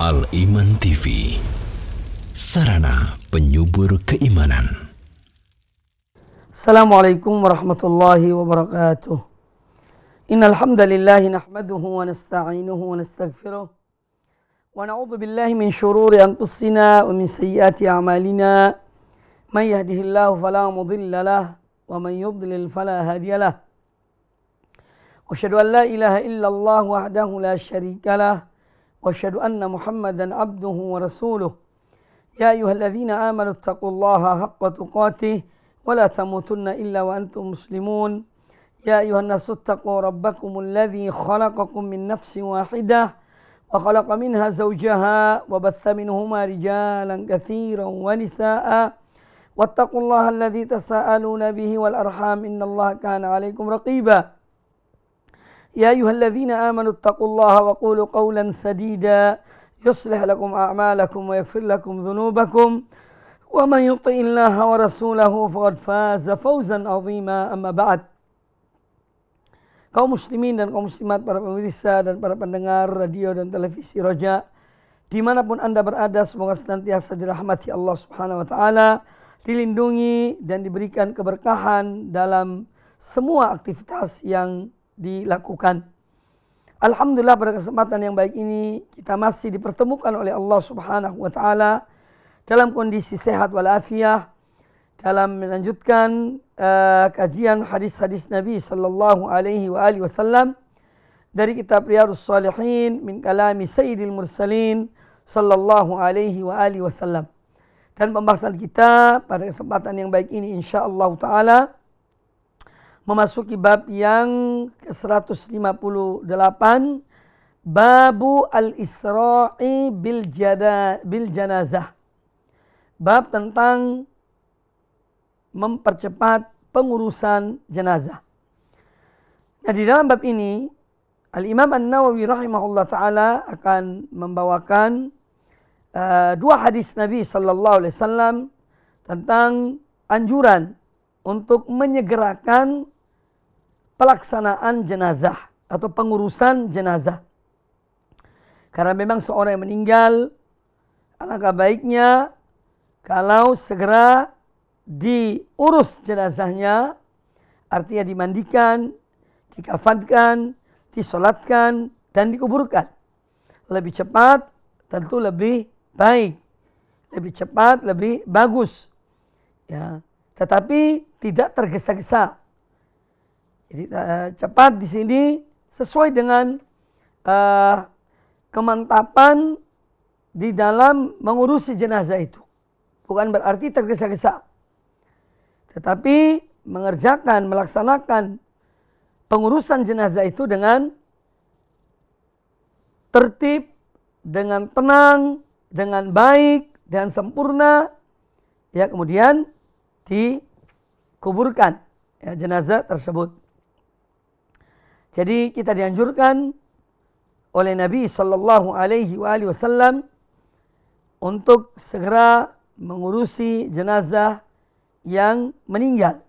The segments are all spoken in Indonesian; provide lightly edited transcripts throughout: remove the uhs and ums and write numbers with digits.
Al-Iman TV, sarana penyubur keimanan. Assalamualaikum warahmatullahi wabarakatuh. Innal hamdalillah nahmaduhu wa nasta'inuhu wa nastaghfiruh wa na'udzu billahi min shururi anfusina wa min sayyiati a'malina. May yahdihillahu fala mudilla lahu wa man yudlil fala hadiya lahu. Wa asyhadu an la ilaha illallah wahdahu la syarika lahu wa asyhadu anna Muhammadan abduhu wa rasuluh. Ya ayyuhalladzina amanu taqullaha haqqa tuqatih wa la tamutunna illa wa antum muslimun. Ya ayyuhan nasu taqu rabbakumul ladzi khalaqakum min nafsin wahidah wa khalaqa minha zawjaha wa batha minhuma rijalan katsiran wa nisaa'a wattaqullaha alladzi tasaaluna bihi wal arham innallaha kana 'alaikum raqiba. Ya ayyuhalladzina amanu taqullaha wa qulu qawlan sadida yuslih lakum a'malakum wa yaghfir lakum dhunubakum wa man yuti'illaha wa rasulahu faqad faza fawzan 'azima. Amma ba'd. Kaum muslimin dan kaum muslimat, para pemirsa dan para pendengar radio dan televisi Roja dimanapun Anda berada, semoga senantiasa dirahmati Allah Subhanahu wa Ta'ala, dilindungi dan diberikan keberkahan dalam semua aktivitas yang dilakukan. Alhamdulillah, pada kesempatan yang baik ini kita masih dipertemukan oleh Allah Subhanahu wa Ta'ala dalam kondisi sehat walafiat, dalam melanjutkan kajian hadis-hadis Nabi sallallahu alaihi wa alihi wasallam dari kitab Riyadhus Shalihin min kalami Sayyidil Mursalin sallallahu alaihi wa alihi wasallam. Dan pembahasan kita pada kesempatan yang baik ini insyaallah taala memasuki bab yang ke-158, Babu al-Isra'i bil janazah. Bab tentang mempercepat pengurusan jenazah. Nah, di dalam bab ini Al-Imam An-Nawawi rahimahullah ta'ala akan membawakan dua hadis Nabi sallallahu alaihi wasallam tentang anjuran untuk menyegerakan pelaksanaan jenazah atau pengurusan jenazah. Karena memang seorang yang meninggal, alangkah baiknya kalau segera diurus jenazahnya, artinya dimandikan, dikafankan, disolatkan, dan dikuburkan. Lebih cepat tentu lebih baik, lebih cepat lebih bagus, ya. Tetapi tidak tergesa-gesa. Jadi cepat di sini sesuai dengan kemantapan di dalam mengurusi jenazah itu. Bukan berarti tergesa-gesa, tetapi mengerjakan, melaksanakan pengurusan jenazah itu dengan tertib, dengan tenang, dengan baik, dan sempurna, ya, kemudian dikuburkan, ya, jenazah tersebut. Jadi kita dianjurkan oleh Nabi sallallahu alaihi wasallam untuk segera mengurusi jenazah yang meninggal.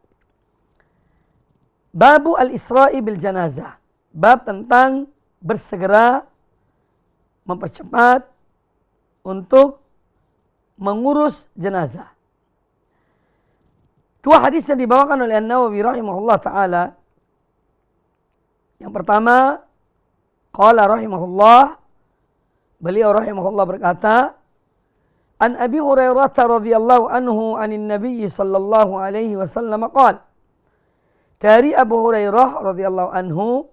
Babu al-Isra'i bil janazah. Bab tentang bersegera mempercepat untuk mengurus jenazah. Dua hadis yang dibawakan oleh An-Nawawi rahimahullah ta'ala. Yang pertama, qala rahimahullah, beliau rahimahullah berkata, An Abi Hurairah radhiyallahu anhu anin Nabi sallallahu alaihi wasallam qala. Dari Abu Hurairah radhiyallahu anhu,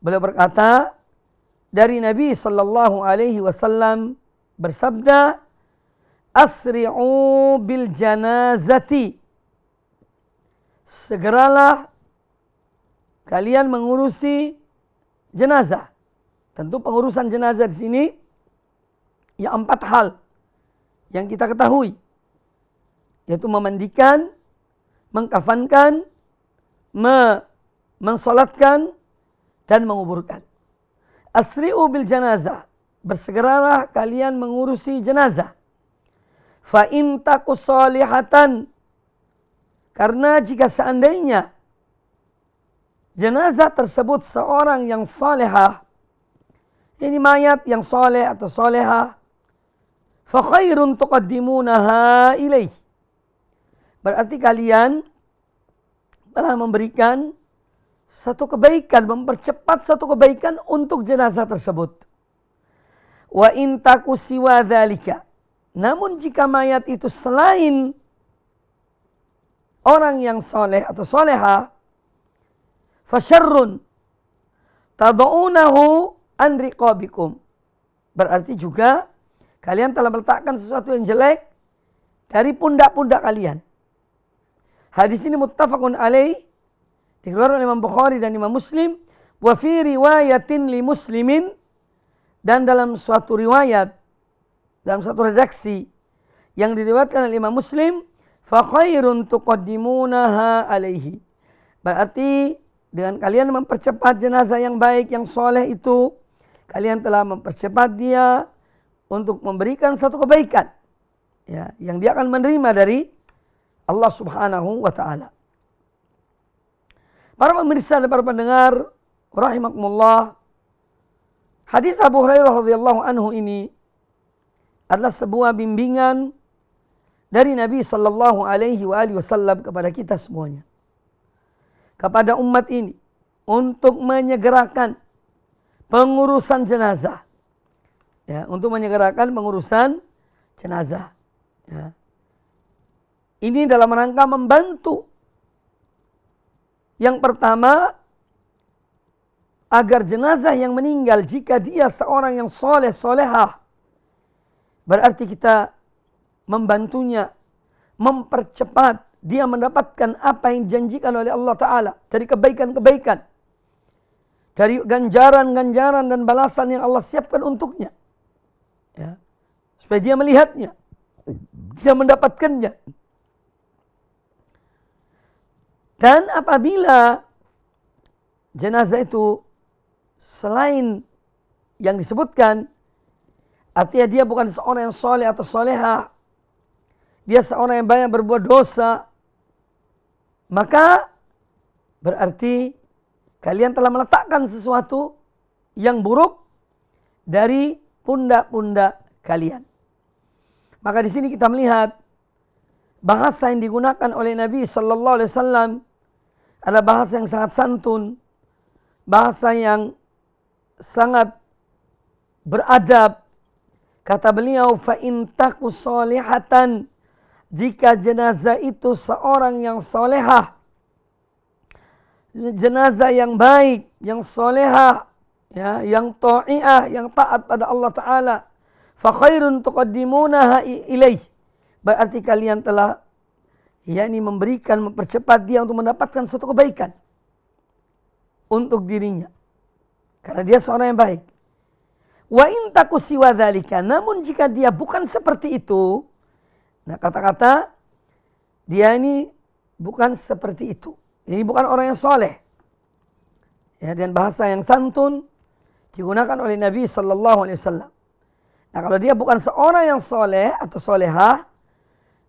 beliau berkata, dari Nabi sallallahu alaihi wasallam bersabda, asri'u bil janazati. Segeralah kalian mengurusi jenazah. Tentu pengurusan jenazah di sini ya 4 hal yang kita ketahui, yaitu memandikan, mengkafankan, mensolatkan, dan menguburkan. Asri'u bil janazah, bersegeralah kalian mengurusi jenazah. Fa in taku salihatan, karena jika seandainya jenazah tersebut seorang yang salihah, Ini mayat yang soleh atau soleha. Fa khairun tuqaddimunaha ilaih. Berarti kalian telah memberikan satu kebaikan, mempercepat satu kebaikan untuk jenazah tersebut. Wa in taku siwa dzalika. Namun jika mayat itu selain orang yang soleh atau soleha, fasyarrun tad'unahu an riqabikum. Berarti juga kalian telah meletakkan sesuatu yang jelek dari pundak-pundak kalian. Hadis ini muttafaqun alaih, dikeluarkan oleh Imam Bukhari dan Imam Muslim. Wa fi riwayatin li Muslimin, dan dalam suatu riwayat, dalam satu redaksi yang diriwayatkan oleh Imam Muslim, fa khairun tuqaddimunaha alaihi. Berarti dengan kalian mempercepat jenazah yang baik, yang soleh itu, kalian telah mempercepat dia untuk memberikan satu kebaikan, ya, yang dia akan menerima dari Allah Subhanahu wa ta'ala. Para pemirsa dan para pendengar rahimakumullah, hadis Abu Hurairah radhiyallahu anhu ini adalah sebuah bimbingan dari Nabi sallallahu alaihi wasallam kepada kita semuanya, kepada umat ini, untuk menyegerakan pengurusan jenazah. Ya, untuk menyegerakan pengurusan jenazah. Ya. Ini dalam rangka membantu. Yang pertama, agar jenazah yang meninggal, jika dia seorang yang soleh, solehah, berarti kita membantunya, mempercepat dia mendapatkan apa yang dijanjikan oleh Allah Ta'ala dari kebaikan-kebaikan, dari ganjaran-ganjaran dan balasan yang Allah siapkan untuknya, ya, supaya dia melihatnya, dia mendapatkannya. Dan apabila jenazah itu selain yang disebutkan, artinya dia bukan seorang yang soleh atau soleha, dia seorang yang banyak berbuat dosa, maka berarti kalian telah meletakkan sesuatu yang buruk dari pundak-pundak kalian. Maka di sini kita melihat bahasa yang digunakan oleh Nabi Sallallahu Alaihi Wasallam adalah bahasa yang sangat santun, bahasa yang sangat beradab. Kata beliau, fa in taku solihatan, jika jenazah itu seorang yang solehah, jenazah yang baik, yang solehah, ya, yang ta'i'ah, yang taat pada Allah Ta'ala, fa khairun tuqaddimunaha ilaih. Berarti kalian telah, yakni memberikan, mempercepat dia untuk mendapatkan suatu kebaikan untuk dirinya, karena dia seorang yang baik. Wa in taku siwa dzalika, namun jika dia bukan seperti itu, nah kata-kata dia ini bukan seperti itu, ini bukan orang yang soleh, ya, dan bahasa yang santun digunakan oleh Nabi Sallallahu Alaihi Wasallam. Nah kalau dia bukan seorang yang soleh atau solehah,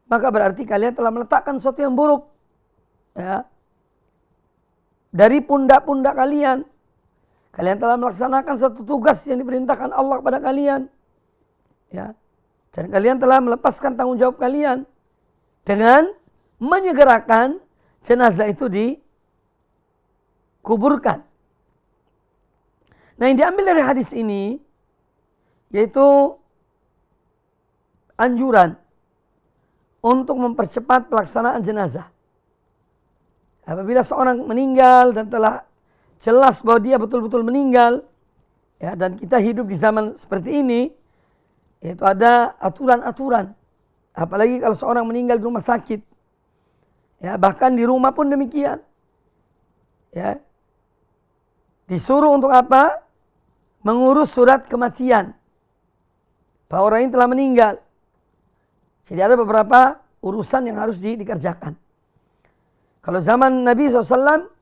maka berarti kalian telah meletakkan sesuatu yang buruk, ya, dari pundak-pundak kalian. Kalian telah melaksanakan satu tugas yang diperintahkan Allah kepada kalian, ya, dan kalian telah melepaskan tanggung jawab kalian dengan menyegerakan jenazah itu dikuburkan. Nah, yang diambil dari hadis ini yaitu anjuran untuk mempercepat pelaksanaan jenazah. Apabila seorang meninggal dan telah jelas bahwa dia betul-betul meninggal, ya, dan kita hidup di zaman seperti ini, yaitu ada aturan-aturan. Apalagi kalau seorang meninggal di rumah sakit, ya, bahkan di rumah pun demikian, ya, disuruh untuk apa? Mengurus surat kematian bahwa orang ini telah meninggal. Jadi ada beberapa urusan yang harus dikerjakan. Kalau zaman Nabi SAW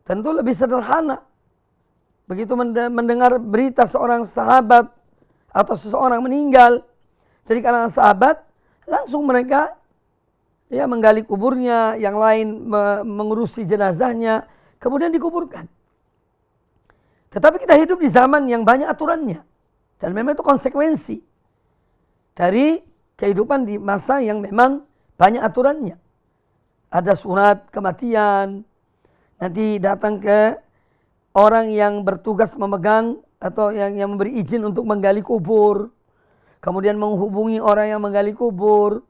tentu lebih sederhana. Begitu mendengar berita seorang sahabat atau seseorang meninggal dari kalangan sahabat, langsung mereka, ya, menggali kuburnya, yang lain mengurusi jenazahnya, kemudian dikuburkan. Tetapi kita hidup di zaman yang banyak aturannya. Dan memang itu konsekuensi dari kehidupan di masa yang memang banyak aturannya. Ada surat kematian, nanti datang ke orang yang bertugas memegang atau yang memberi izin untuk menggali kubur, kemudian menghubungi orang yang menggali kubur,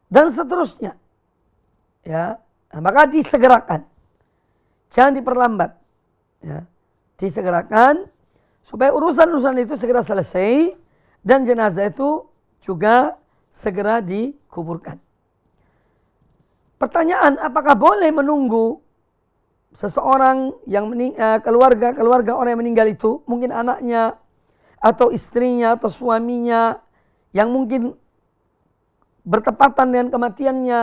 dan seterusnya. Ya, nah, maka disegerakan, jangan diperlambat. Ya, disegerakan supaya urusan-urusan itu segera selesai dan jenazah itu juga segera dikuburkan. Pertanyaan, apakah boleh menunggu seseorang yang keluarga orang yang meninggal itu, mungkin anaknya atau istrinya atau suaminya yang mungkin bertepatan dengan kematiannya,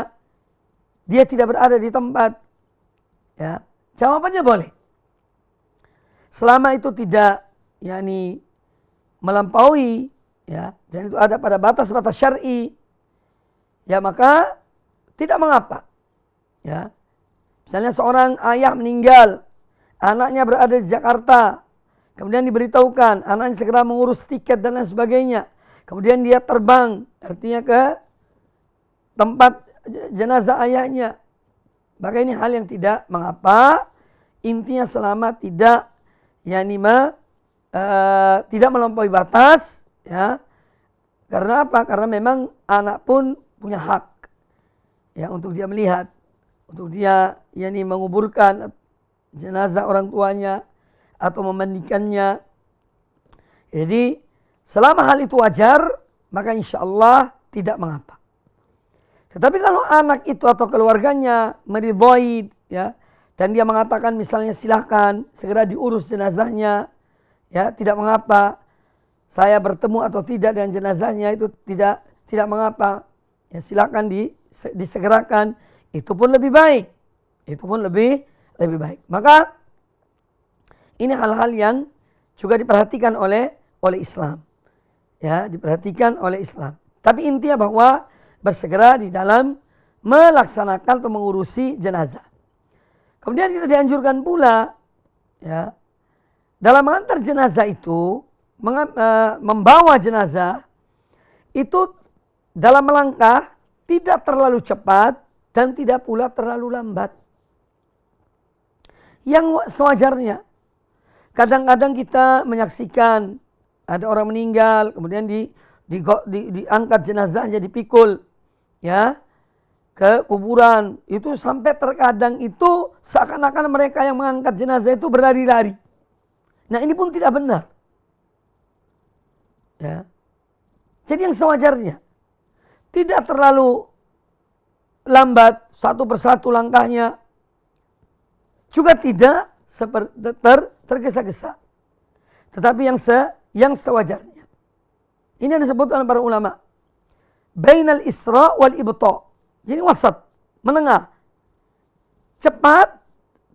dia tidak berada di tempat. Ya, jawabannya boleh. Selama itu tidak melampaui, ya, dan itu ada pada batas-batas syar'i, ya maka tidak mengapa. Ya. Misalnya seorang ayah meninggal, anaknya berada di Jakarta, kemudian diberitahukan, anaknya segera mengurus tiket dan lain sebagainya. Kemudian dia terbang, artinya ke tempat jenazah ayahnya. Maka ini hal yang tidak mengapa, intinya selama tidak tidak melampaui batas, ya. Karena apa? Karena memang anak pun punya hak, ya, untuk dia melihat, untuk dia menguburkan jenazah orang tuanya atau memandikannya. Jadi selama hal itu wajar, maka insya Allah tidak mengapa. Tetapi kalau anak itu atau keluarganya meridhoi, ya, dan dia mengatakan misalnya silahkan segera diurus jenazahnya, ya, tidak mengapa. Saya bertemu atau tidak dengan jenazahnya itu tidak mengapa. Ya, silahkan disegerakan. Itu pun lebih baik. Itu pun lebih baik. Maka ini hal-hal yang juga diperhatikan oleh Islam. Ya, diperhatikan oleh Islam. Tapi intinya bahwa bersegera di dalam melaksanakan atau mengurusi jenazah. Kemudian kita dianjurkan pula, ya, dalam mengantar jenazah itu, membawa jenazah itu dalam melangkah tidak terlalu cepat dan tidak pula terlalu lambat. Yang sewajarnya. Kadang-kadang kita menyaksikan ada orang meninggal, kemudian diangkat jenazahnya, dipikul, ya, ke kuburan. Itu sampai terkadang itu seakan-akan mereka yang mengangkat jenazah itu berlari-lari. Nah, ini pun tidak benar. Ya. Jadi yang sewajarnya. Tidak terlalu lambat satu persatu langkahnya. Juga tidak tergesa-gesa. Tetapi yang sewajarnya. Ini yang disebut oleh para ulama. Bainal isra wal ibta'. Jadi wasat, menengah. Cepat,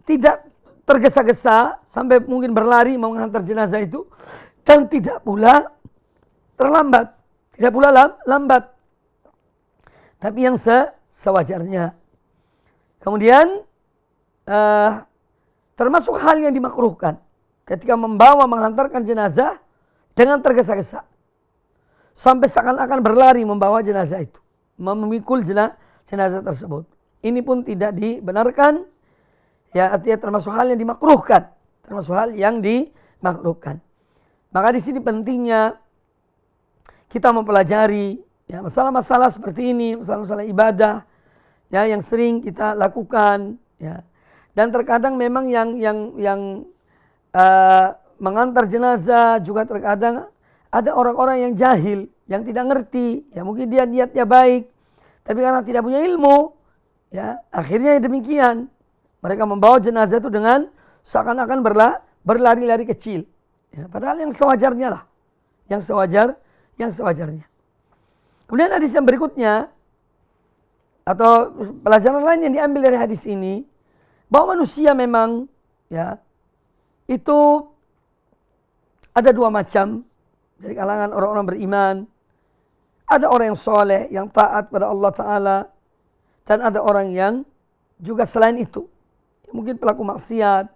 tidak tergesa-gesa sampai mungkin berlari menghantar jenazah itu, dan tidak pula terlambat, tidak pula lambat. Tapi yang sewajarnya. Kemudian termasuk hal yang dimakruhkan ketika menghantarkan jenazah dengan tergesa-gesa. Sampai seakan-akan berlari membawa jenazah itu, memikul jenazah tersebut. Ini pun tidak dibenarkan. Ya, artinya termasuk hal yang dimakruhkan, termasuk hal yang dimakruhkan. Maka di sini pentingnya kita mempelajari, ya, masalah-masalah seperti ini, masalah-masalah ibadah, ya, yang sering kita lakukan, ya. Dan terkadang memang yang mengantar jenazah juga terkadang ada orang-orang yang jahil, yang tidak ngerti, ya, mungkin dia niatnya baik, tapi karena tidak punya ilmu, ya, akhirnya demikian. Mereka membawa jenazah itu dengan seakan-akan berlari-lari kecil. Ya, padahal yang sewajarnya lah. Yang sewajarnya. Kemudian hadis yang berikutnya, atau pelajaran lain yang diambil dari hadis ini, bahwa manusia memang, ya, itu ada dua macam dari kalangan orang-orang beriman. Ada orang yang soleh, yang taat pada Allah Ta'ala, dan ada orang yang juga selain itu, mungkin pelaku maksiat,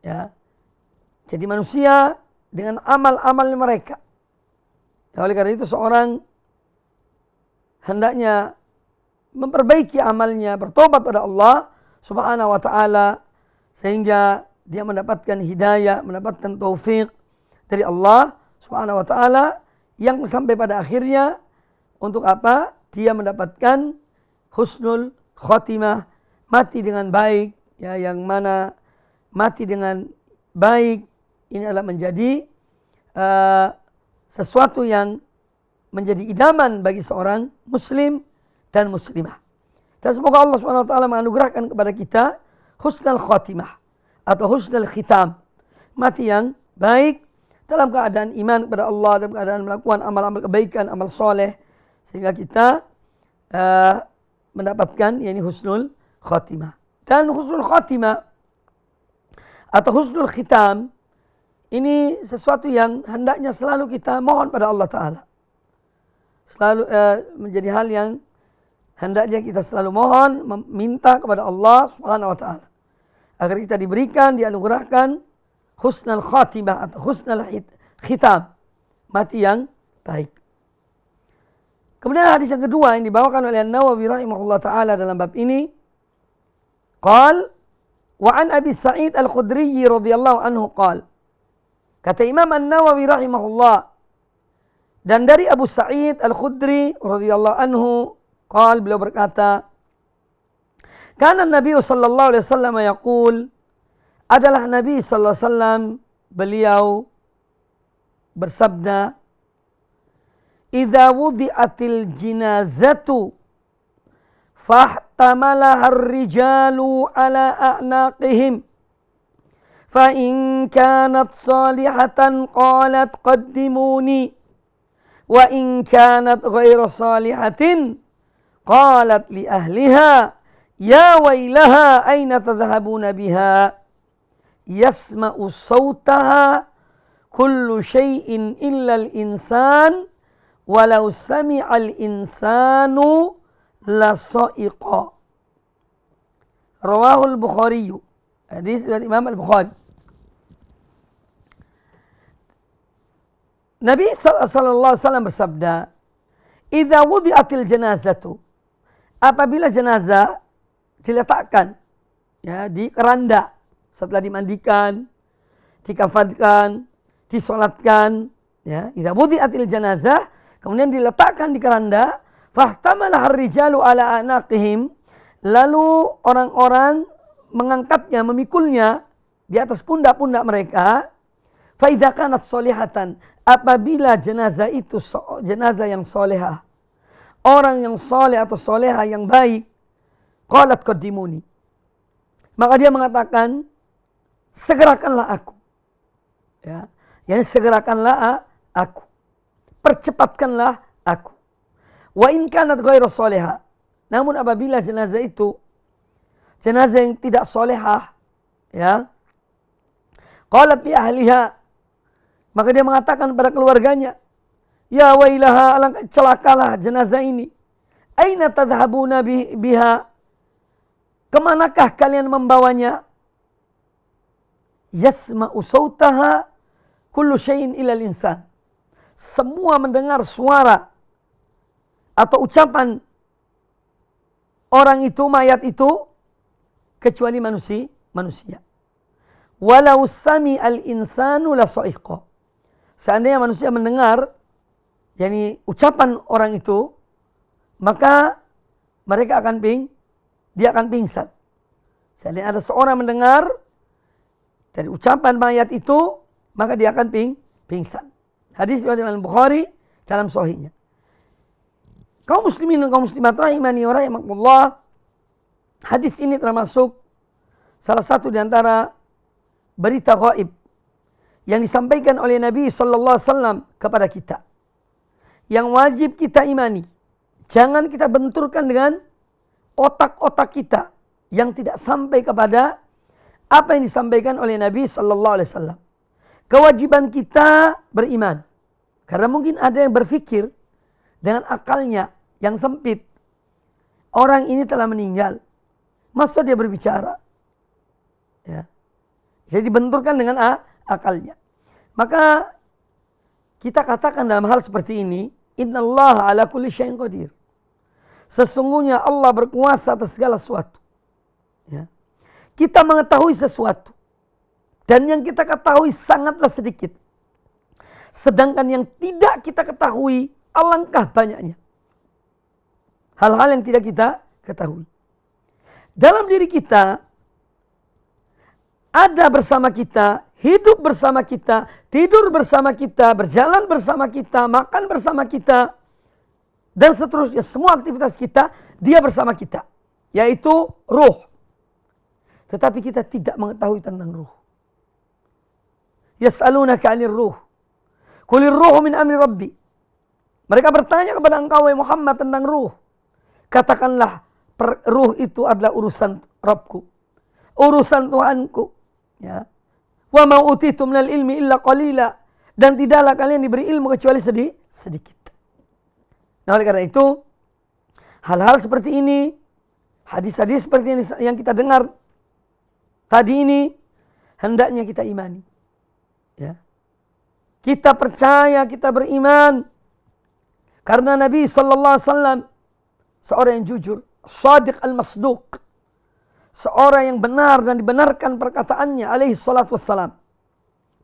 ya. jadi manusia dengan amal-amal mereka. Oleh karena itu seorang hendaknya memperbaiki amalnya, bertobat pada Allah Subhanahu wa taala sehingga dia mendapatkan hidayah, mendapatkan taufik dari Allah Subhanahu wa taala yang sampai pada akhirnya untuk apa? Dia mendapatkan husnul khotimah, mati dengan baik, ya, yang mana mati dengan baik ini adalah menjadi sesuatu yang menjadi idaman bagi seorang muslim dan muslimah. Dan semoga Allah Subhanahu wa taala menganugerahkan kepada kita husnul khotimah atau husnul khitam, mati yang baik dalam keadaan iman kepada Allah, dalam keadaan melakukan amal-amal kebaikan, amal soleh, sehingga kita mendapatkan yakni husnul khotimah. Dan husnul khotimah atau husnul khitam ini sesuatu yang hendaknya selalu kita mohon pada Allah Ta'ala. Selalu menjadi hal yang hendaknya kita selalu mohon, meminta kepada Allah Subhanahu wa taala agar kita diberikan, dianugerahkan husnul khatimah atau husnul khitam, mati yang baik. Kemudian hadis yang kedua yang dibawakan oleh An-Nawawi rahimahullah taala dalam bab ini, qal wa an Abi Sa'id Al-Khudri radhiyallahu anhu qal. Kata Imam An-Nawawi rahimahullah, dan dari Abu Sa'id Al-Khudri radhiyallahu anhu qal, beliau berkata, kana Nabi sallallahu alaihi wasallam yaqul, adalah Nabi sallallahu alaihi wasallam beliau bersabda, idza wudi'atil jinazatu fahtamalaha ar-rijalu ala a'naqihim fa in kanat salihatan qalat qaddimuni wa in kanat ghairu salihatin qalat li ahliha ya wailaha aina tadhhabuna biha yasma'u sawtaha kullu syai'in illa al-insan walau sami'al insanu la sa'iqa. Rawahul Bukhari. Hadis dari Imam Al-Bukhari. Nabi sallallahu alaihi wasallam bersabda, idza wudi'atil janazatu, apabila jenazah diletakkan ya di keranda setelah dimandikan, dikafankan, disolatkan, ya, idza wudi'atil janazah, kemudian diletakkan di keranda, fahtamalah ar-rijalu ala anaqihim, lalu orang-orang mengangkatnya, memikulnya di atas pundak-pundak mereka, fa idza kanat solihatan, apabila jenazah itu jenazah yang solehah, orang yang soleh atau solehah yang baik, qalat qaddimuni, maka dia mengatakan segerakanlah aku, ya, yani segerakanlah aku, percepatkanlah aku. Wa in kanat ghairu solehah, namun apabila jenazah itu jenazah yang tidak solehah, ya, qalat li ahliha, maka dia mengatakan pada keluarganya, ya wailaha, alangkah celakalah jenazah ini. Aina tadhhabuna biha, kemanakah kalian membawanya? Yasma'u sautaha kullu syai'in illal insan, semua mendengar suara atau ucapan orang itu, mayat itu, kecuali manusia. Walau sami al-insanu la sa'iqa, seandainya manusia mendengar yakni ucapan orang itu, maka mereka dia akan pingsan. Seandainya ada seorang mendengar dari ucapan mayat itu, maka dia akan pingsan. Hadis riwayat Imam Bukhari dalam sahihnya. Kaum muslimin dan kaum muslimat rahimani wa rahimakumullah, hadis ini termasuk salah satu di antara berita gaib yang disampaikan oleh Nabi sallallahu alaihi wasallam kepada kita, yang wajib kita imani. Jangan kita benturkan dengan otak-otak kita yang tidak sampai kepada apa yang disampaikan oleh Nabi sallallahu alaihi wasallam. Kewajiban kita beriman. Karena mungkin ada yang berpikir dengan akalnya yang sempit, orang ini telah meninggal, masa dia berbicara? Ya. Jadi dibenturkan dengan akalnya. Maka kita katakan dalam hal seperti ini, innallaha ala kulli syai'in qadir. Sesungguhnya Allah berkuasa atas segala sesuatu. Ya. Kita mengetahui sesuatu. Dan yang kita ketahui sangatlah sedikit. Sedangkan yang tidak kita ketahui alangkah banyaknya. Hal-hal yang tidak kita ketahui. Dalam diri kita, ada bersama kita, hidup bersama kita, tidur bersama kita, berjalan bersama kita, makan bersama kita, dan seterusnya. Semua aktivitas kita, dia bersama kita. Yaitu ruh. Tetapi kita tidak mengetahui tentang ruh. Yas'alunaka 'anir ruh. Qulir ruhu min amri rabbi. Mereka bertanya kepada engkau wahai Muhammad tentang ruh. Katakanlah ruh itu adalah urusan Rabbku. Urusan Tuhanku. Ya. Wa ma utitu minal ilmi illa qalila. Dan tidaklah kalian diberi ilmu kecuali sedikit. Nah, oleh karena itu, hal-hal seperti ini, hadis-hadis seperti yang kita dengar tadi ini, hendaknya kita imani. Ya. Kita percaya, kita beriman. Karena Nabi SAW seorang yang jujur, shadiq al-masduq, seorang yang benar dan dibenarkan perkataannya alaihi salatu wassalam.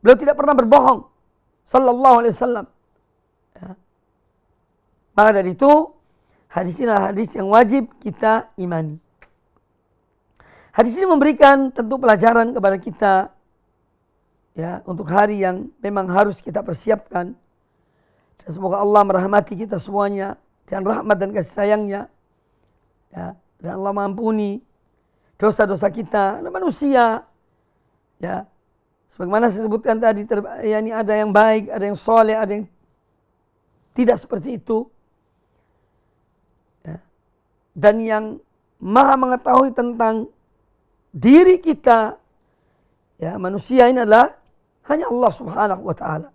Beliau tidak pernah berbohong sallallahu alaihi wasallam. Ya. Maka dari itu, hadis ini adalah hadis yang wajib kita imani. Hadis ini memberikan tentu pelajaran kepada kita, ya, untuk hari yang memang harus kita persiapkan. Dan semoga Allah merahmati kita semuanya dengan rahmat dan kasih sayangnya. Ya, dan Allah mengampuni dosa-dosa kita, manusia. Ya, sebagaimana saya sebutkan tadi, ya, ini ada yang baik, ada yang soleh, ada yang tidak seperti itu. Ya. Dan yang maha mengetahui tentang diri kita, ya, manusia ini adalah hanya Allah subhanahu wa ta'ala.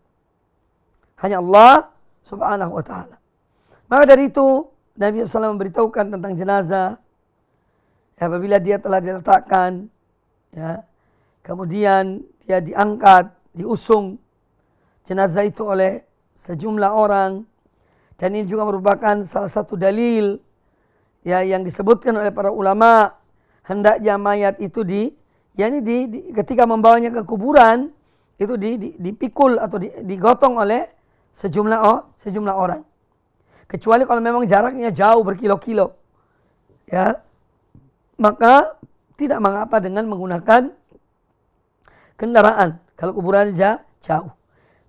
Hanya Allah subhanahu wa ta'ala. Maka dari itu, Nabi SAW memberitahukan tentang jenazah. Ya, apabila dia telah diletakkan, ya, kemudian dia diangkat, diusung jenazah itu oleh sejumlah orang. Dan ini juga merupakan salah satu dalil, ya, yang disebutkan oleh para ulama. Hendaknya mayat itu ketika membawanya ke kuburan, itu dipikul atau digotong oleh sejumlah orang. Kecuali kalau memang jaraknya jauh berkilo-kilo, ya, maka tidak mengapa dengan menggunakan kendaraan kalau kuburannya jauh.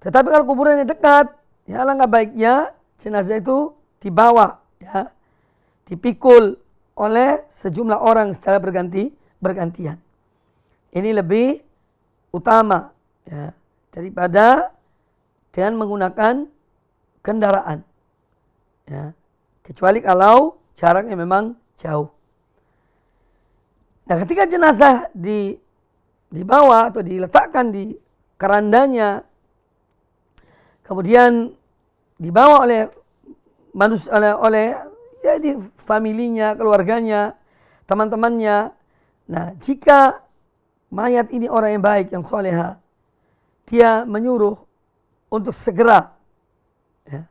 Tetapi kalau kuburannya dekat, ya, alangkah baiknya jenazah itu dibawa, ya, dipikul oleh sejumlah orang secara bergantian. Ini lebih utama, ya, daripada dengan menggunakan kendaraan. Ya, kecuali kalau jaraknya memang jauh. Nah, ketika jenazah dibawa atau diletakkan di kerandanya, kemudian dibawa oleh manusia, oleh jadi familinya, keluarganya, teman-temannya. Nah, jika mayat ini orang yang baik, yang soleha, dia menyuruh untuk segera, ya,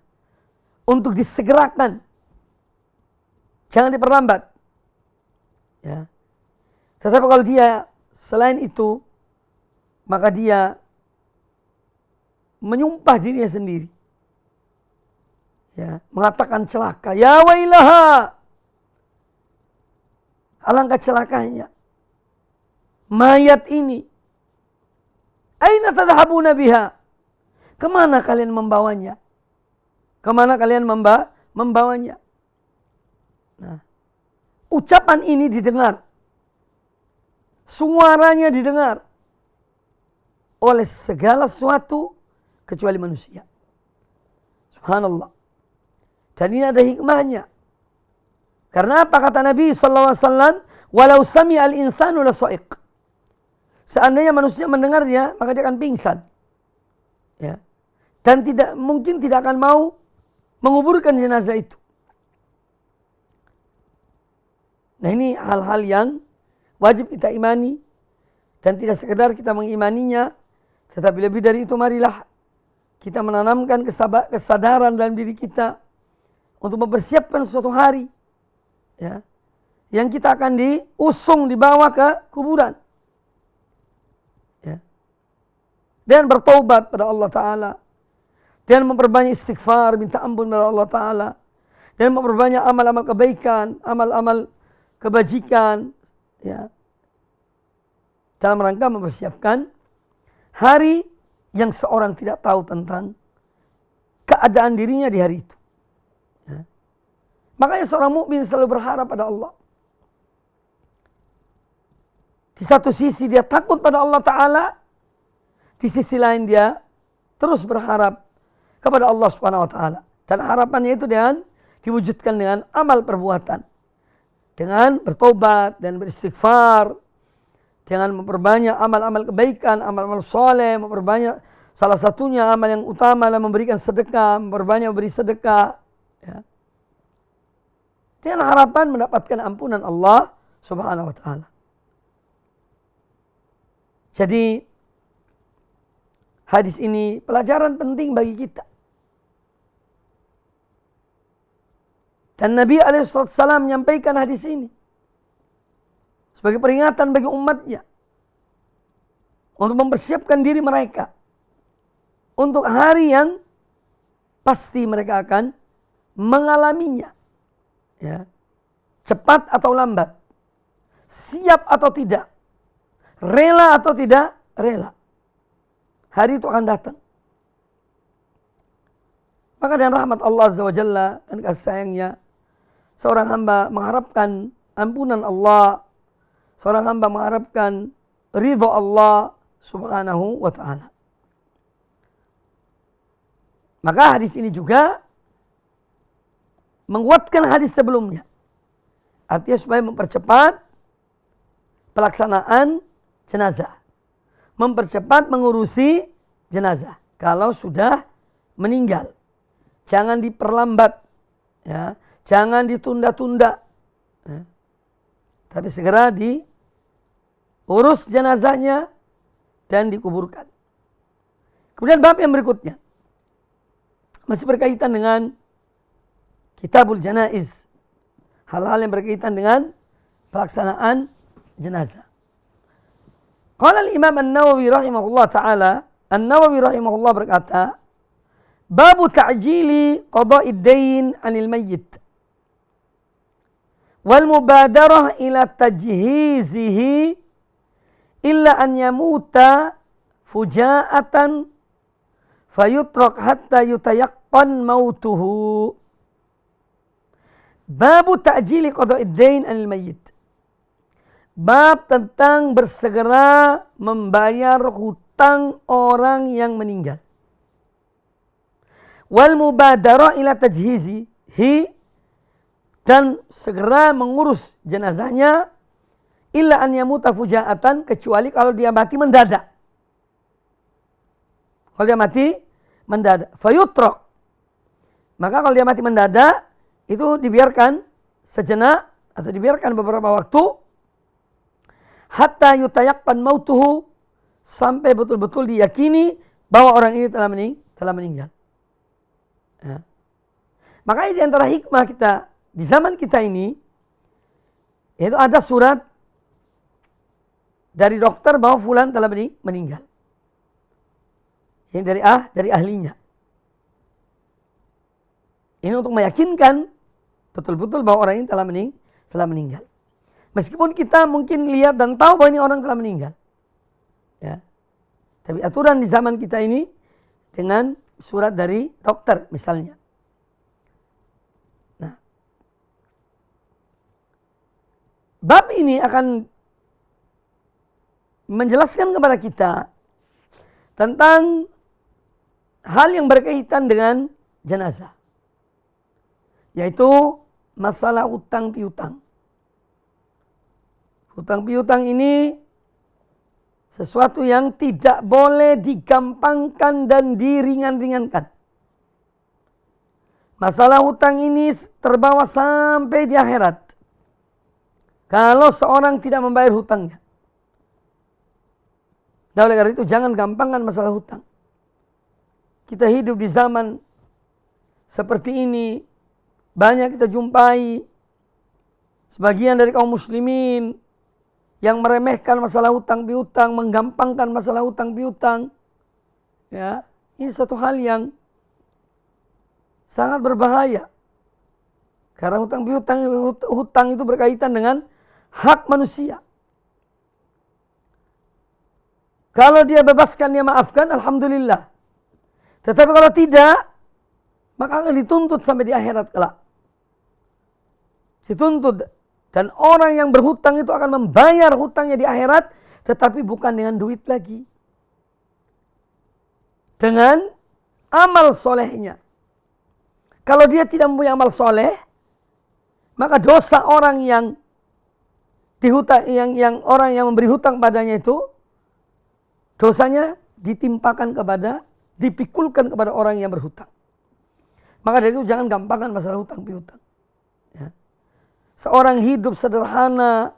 untuk disegerakan, jangan diperlambat. Ya. Tetapi kalau dia selain itu, maka dia menyumpah dirinya sendiri. Ya, mengatakan celaka, ya wailaha, alangkah celakanya mayat ini. Aina tadhhabuna biha? Kemana kalian membawanya? Kemana kalian membawanya? Nah, ucapan ini didengar, suaranya didengar oleh segala sesuatu kecuali manusia. Subhanallah. Dan ini ada hikmahnya. Karena apa kata Nabi SAW? Walau sami al-insanu la so'iq. Seandainya manusia mendengarnya, maka dia akan pingsan. Ya. Dan mungkin tidak akan mau menguburkan jenazah itu. Nah, ini hal-hal yang wajib kita imani. Dan tidak sekedar kita mengimaninya, Tetapi lebih dari itu, marilah kita menanamkan kesadaran dalam diri kita untuk mempersiapkan suatu hari, ya, yang kita akan diusung, dibawa ke kuburan, ya, dan bertaubat pada Allah Ta'ala, dan memperbanyak istighfar, minta ampun pada Allah Ta'ala, dan memperbanyak amal-amal kebaikan, amal-amal kebajikan, ya, dalam rangka mempersiapkan hari yang seorang tidak tahu tentang keadaan dirinya di hari itu. Ya. Makanya seorang mukmin selalu berharap pada Allah. Di satu sisi dia takut pada Allah Ta'ala, di sisi lain dia terus berharap kepada Allah Subhanahu Wa Ta'ala. Dan harapannya itu diwujudkan dengan amal perbuatan, dengan bertobat dan beristighfar, dengan memperbanyak amal-amal kebaikan, amal-amal soleh, memperbanyak, salah satunya amal yang utama adalah memberikan sedekah, memperbanyak memberi sedekah, ya. Dengan harapan mendapatkan ampunan Allah Subhanahu Wa Ta'ala. Jadi hadis ini pelajaran penting bagi kita. Dan Nabi SAW menyampaikan hadis ini sebagai peringatan bagi umatnya untuk mempersiapkan diri mereka untuk hari yang pasti mereka akan mengalaminya, ya, cepat atau lambat, siap atau tidak, rela atau tidak rela, hari itu akan datang. Maka dengan rahmat Allah Azza wa Jalla dan kasih sayangnya, seorang hamba mengharapkan ampunan Allah, seorang hamba mengharapkan ridho Allah Subhanahu wa Ta'ala. Maka hadis ini juga menguatkan hadis sebelumnya. Artinya supaya mempercepat pelaksanaan jenazah, mempercepat mengurusi jenazah kalau sudah meninggal. Jangan diperlambat, ya, jangan ditunda-tunda, ya. Tapi segera diurus jenazahnya dan dikuburkan. Kemudian bab yang berikutnya masih berkaitan dengan Kitabul Janaiz, hal-hal yang berkaitan dengan pelaksanaan jenazah. Qala al-Imam An-Nawawi rahimahullah ta'ala, An-Nawawi rahimahullah berkata, babu ta'jili qada'id dain 'anil mayyit wal mubadarah ila tajhizihi illa an yamuta fuja'atan fayutrak hatta yutayaqqan mautuhu. Babu ta'jili qada'id dain 'anil mayyit. Bab tentang bersegera membayar hutang orang yang meninggal. Wal mubadarah ila tajhizihi, dan segera mengurus jenazahnya, illa an yamuta fujaatan, kecuali kalau dia mati mendadak. Kalau dia mati mendadak, fayutrok, maka kalau dia mati mendadak itu dibiarkan sejenak atau dibiarkan beberapa waktu, hatta yutayaqqan mautuhu, sampai betul-betul diyakini bahwa orang ini telah meninggal. Ya. Makanya di antara hikmah kita di zaman kita ini, itu ada surat dari dokter bahwa fulan telah meninggal. Ini dari ahlinya. Ini untuk meyakinkan betul-betul bahwa orang ini telah meninggal. Meskipun kita mungkin lihat dan tahu bahwa ini orang telah meninggal, ya. Tapi aturan di zaman kita ini dengan surat dari dokter misalnya. Nah, bab ini akan menjelaskan kepada kita tentang hal yang berkaitan dengan jenazah, yaitu masalah hutang piutang. Hutang piutang ini sesuatu yang tidak boleh digampangkan dan diringan-ringankan. Masalah hutang ini terbawa sampai di akhirat kalau seorang tidak membayar hutangnya. Dan oleh karena itu jangan gampangkan masalah hutang. Kita hidup di zaman seperti ini, banyak kita jumpai sebagian dari kaum muslimin yang meremehkan masalah hutang piutang, menggampangkan masalah hutang piutang. Ya, ini satu hal yang sangat berbahaya. Karena hutang itu berkaitan dengan hak manusia. Kalau dia bebaskan, dia maafkan, alhamdulillah. Tetapi kalau tidak, maka akan dituntut sampai di akhirat kelak. Dituntut. Dan orang yang berhutang itu akan membayar hutangnya di akhirat, tetapi bukan dengan duit lagi. Dengan amal solehnya. Kalau dia tidak mempunyai amal soleh, maka dosa orang yang dihutang, orang yang memberi hutang padanya itu, dosanya dipikulkan kepada orang yang berhutang. Maka dari itu jangan gampangkan masalah hutang piutang. Ya. Seorang hidup sederhana,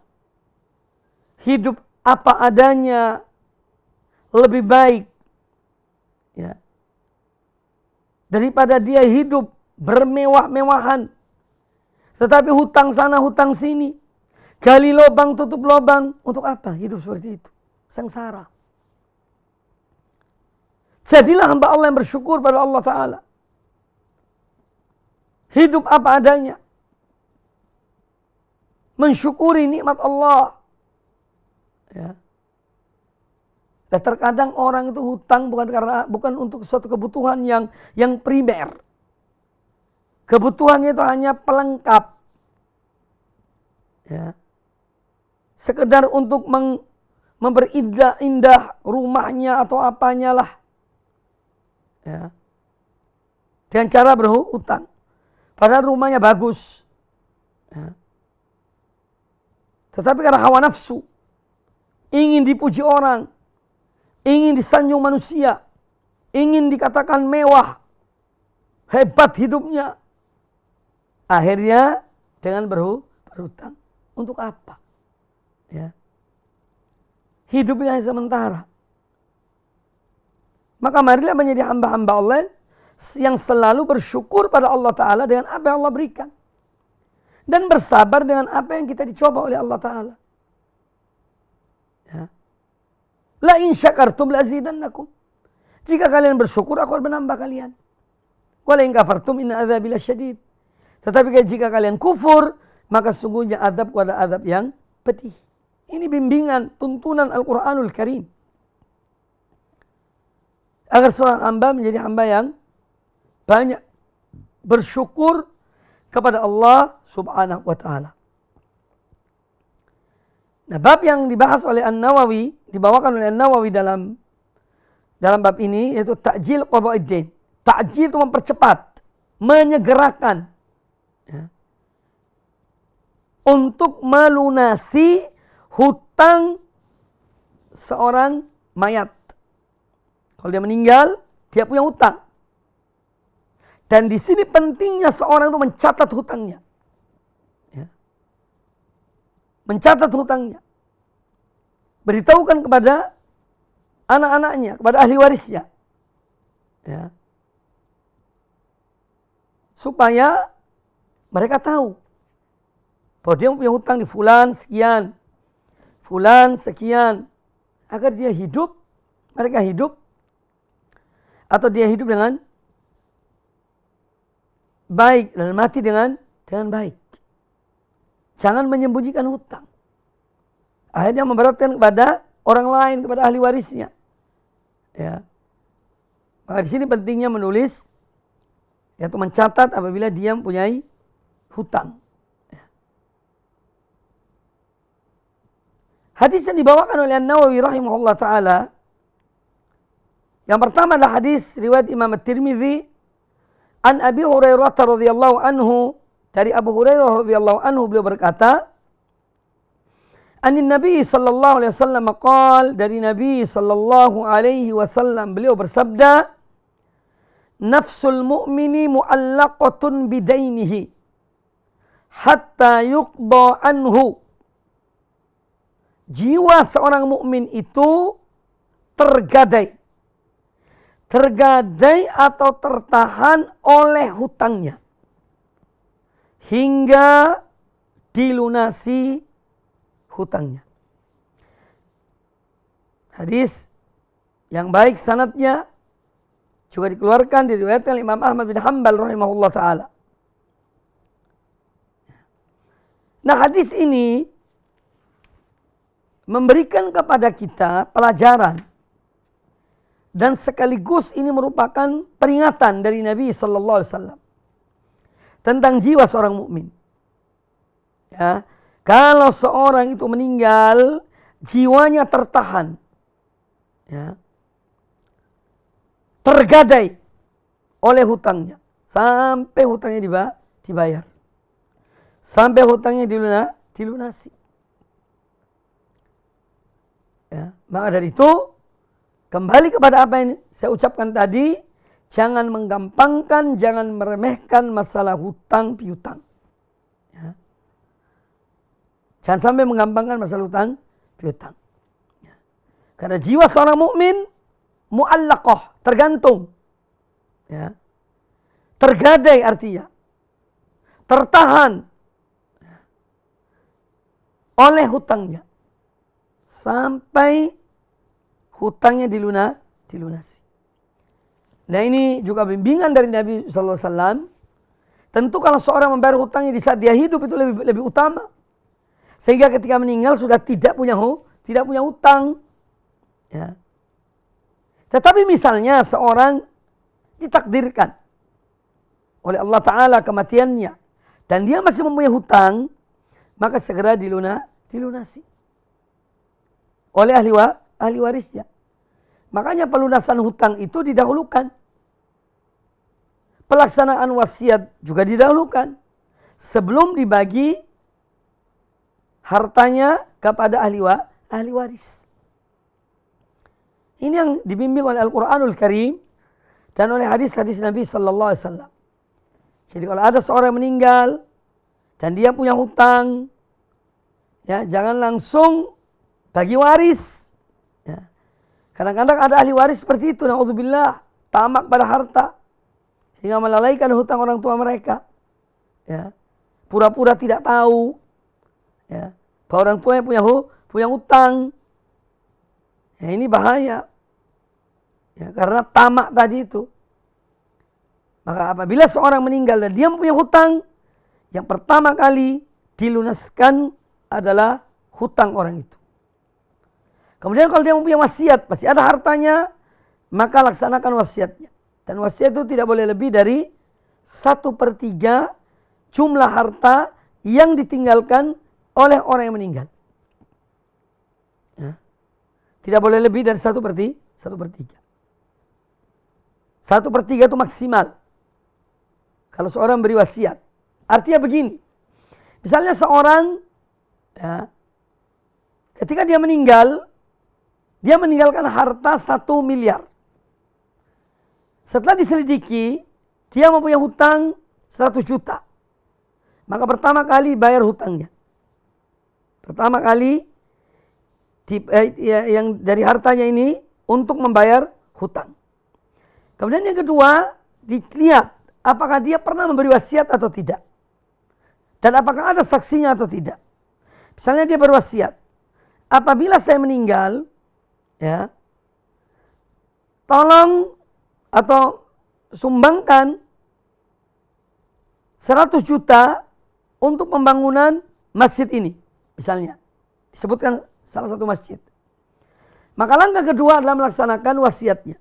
hidup apa adanya, lebih baik. Ya. Daripada dia hidup bermewah-mewahan, tetapi hutang sana hutang sini, gali lubang tutup lubang. Untuk apa hidup seperti itu? Sengsara. Jadilah hamba Allah yang bersyukur pada Allah Ta'ala. Hidup apa adanya. Mensyukuri nikmat Allah. Ya. Dan terkadang orang itu hutang bukan untuk suatu kebutuhan yang primer. Kebutuhannya itu hanya pelengkap. Ya. Sekedar untuk memperindah rumahnya atau apanya lah. Ya. Dengan cara berhutang. Padahal rumahnya bagus. Ya. Tetapi karena hawa nafsu, ingin dipuji orang, ingin disanjung manusia, ingin dikatakan mewah, hebat hidupnya. Akhirnya dengan berhutang. Untuk apa? Ya. Hidupnya sementara. Maka marilah menjadi hamba-hamba Allah yang selalu bersyukur pada Allah Ta'ala dengan apa yang Allah berikan. Dan bersabar dengan apa yang kita dicoba oleh Allah Ta'ala. Ya. La in syakartum la azidannakum. Jika kalian bersyukur, aku akan menambah kalian. Wa la in kafartum inna adzabi lasyadid. Tetapi jika kalian kufur, maka sungguhnya azabku adalah azab yang pedih. Ini bimbingan, tuntunan Al-Quranul Karim. Agar seorang hamba menjadi hamba yang banyak bersyukur kepada Allah Subhanahu wa Ta'ala. Nah, bab yang dibahas oleh An-Nawawi, dibawakan oleh An-Nawawi dalam bab ini, yaitu ta'jil qadha'iddin. Ta'jil itu mempercepat, menyegerakan, ya, untuk melunasi hutang seorang mayat. Kalau dia meninggal, dia punya hutang. Dan di sini pentingnya seorang itu mencatat hutangnya. Ya. Mencatat hutangnya. Beritahukan kepada anak-anaknya, kepada ahli warisnya. Ya. Supaya mereka tahu bahwa dia punya hutang di fulan sekian. Fulan sekian. Agar dia hidup, mereka hidup, atau dia hidup dengan baik dan mati dengan baik. Jangan menyembunyikan hutang. Akhirnya memberatkan kepada orang lain, kepada ahli warisnya. Ya. Maka di sini pentingnya menulis, yaitu mencatat apabila dia mempunyai hutang. Ya. Hadis yang dibawakan oleh An-Nawawi rahimahullah ta'ala, yang pertama adalah hadis riwayat Imam At-Tirmidzi an Abi Hurairah radhiyallahu anhu, dari Abu Hurairah radhiyallahu anhu, beliau berkata, anin Nabi sallallahu alaihi wasallam qaal, dari Nabi sallallahu alaihi wasallam beliau bersabda, nafsul mu'mini mu'allaqatun bidainihi hatta yuqda anhu. Jiwa seorang mukmin itu tergadai. Tergadai atau tertahan oleh hutangnya. Hingga dilunasi hutangnya. Hadis yang baik sanadnya juga dikeluarkan diriwayatkan Imam Ahmad bin Hanbal rahimahullah ta'ala. Nah, hadis ini memberikan kepada kita pelajaran dan sekaligus ini merupakan peringatan dari Nabi sallallahu alaihi wasallam tentang jiwa seorang mukmin. Ya, kalau seorang itu meninggal, jiwanya tertahan, ya, tergadai oleh hutangnya sampai hutangnya dibayar. Sampai hutangnya dilunasi. Ya, maka dari itu kembali kepada apa yang saya ucapkan tadi, jangan menggampangkan, jangan meremehkan masalah hutang piutang. Ya. Jangan sampai menggampangkan masalah hutang piutang. Ya. Karena jiwa seorang mukmin mu'allaqah, tergantung. Ya. Tergadai artinya. Tertahan oleh hutangnya sampai hutangnya dilunasi. Nah, ini juga bimbingan dari Nabi sallallahu alaihi wasallam. Tentu kalau seorang membayar hutangnya di saat dia hidup itu lebih utama. Sehingga ketika meninggal sudah tidak punya hutang. Ya. Tetapi misalnya seorang ditakdirkan oleh Allah Ta'ala kematiannya dan dia masih mempunyai hutang, maka segera dilunasi oleh ahli warisnya. Makanya pelunasan hutang itu didahulukan. Pelaksanaan wasiat juga didahulukan sebelum dibagi hartanya kepada ahli waris. Ini yang dibimbing oleh Al-Quranul Karim dan oleh hadis-hadis Nabi sallallahu alaihi wasallam. Jadi kalau ada seorang meninggal dan dia punya hutang, ya, jangan langsung bagi waris. Ya. Kadang-kadang ada ahli waris seperti itu, naudzubillah, tamak pada harta sehingga melalaikan hutang orang tua mereka. Ya. Pura-pura tidak tahu, ya, bahwa orang tuanya punya hutang. Ya, ini bahaya. Ya, karena tamak tadi itu. Maka apabila seorang meninggal dan dia mempunyai hutang, yang pertama kali dilunaskan adalah hutang orang itu. Kemudian kalau dia mempunyai wasiat, masih ada hartanya, maka laksanakan wasiatnya. Dan wasiat itu tidak boleh lebih dari 1/3 jumlah harta yang ditinggalkan oleh orang yang meninggal. Ya. Tidak boleh lebih dari 1/3. 1/3 itu maksimal. Kalau seorang beri wasiat. Artinya begini. Misalnya seorang, ya, ketika dia meninggal, dia meninggalkan harta 1 miliar. Setelah diselidiki, dia mempunyai hutang 100 juta. Maka pertama kali bayar hutangnya. Pertama kali yang dari hartanya ini untuk membayar hutang. Kemudian yang kedua, dilihat apakah dia pernah memberi wasiat atau tidak. Dan apakah ada saksinya atau tidak. Misalnya dia berwasiat, apabila saya meninggal, ya, tolong atau sumbangkan 100 juta untuk pembangunan masjid ini. Misalnya, disebutkan salah satu masjid. Maka langkah kedua adalah melaksanakan wasiatnya.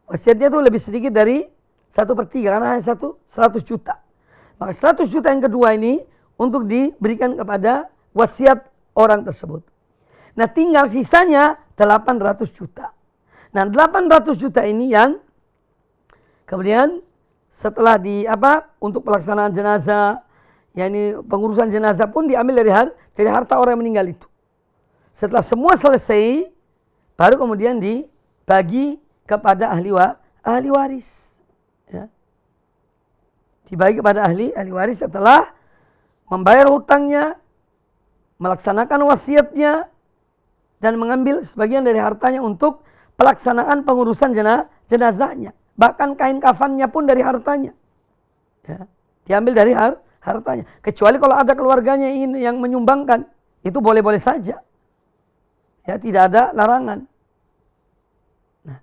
Wasiatnya itu lebih sedikit dari 1/3 karena hanya 100 juta. Maka 100 juta yang kedua ini untuk diberikan kepada wasiat orang tersebut. Nah, tinggal sisanya 800 juta. Nah, 800 juta ini yang kemudian setelah untuk pelaksanaan jenazah, yakni pengurusan jenazah pun diambil dari harta orang yang meninggal itu. Setelah semua selesai, baru kemudian dibagi kepada ahli waris. Ya. Dibagi kepada ahli waris setelah membayar hutangnya, melaksanakan wasiatnya, dan mengambil sebagian dari hartanya untuk pelaksanaan pengurusan jenazahnya. Bahkan kain kafannya pun dari hartanya. Ya, diambil dari hartanya. Kecuali kalau ada keluarganya ini yang menyumbangkan, itu boleh-boleh saja. Ya, tidak ada larangan. Nah,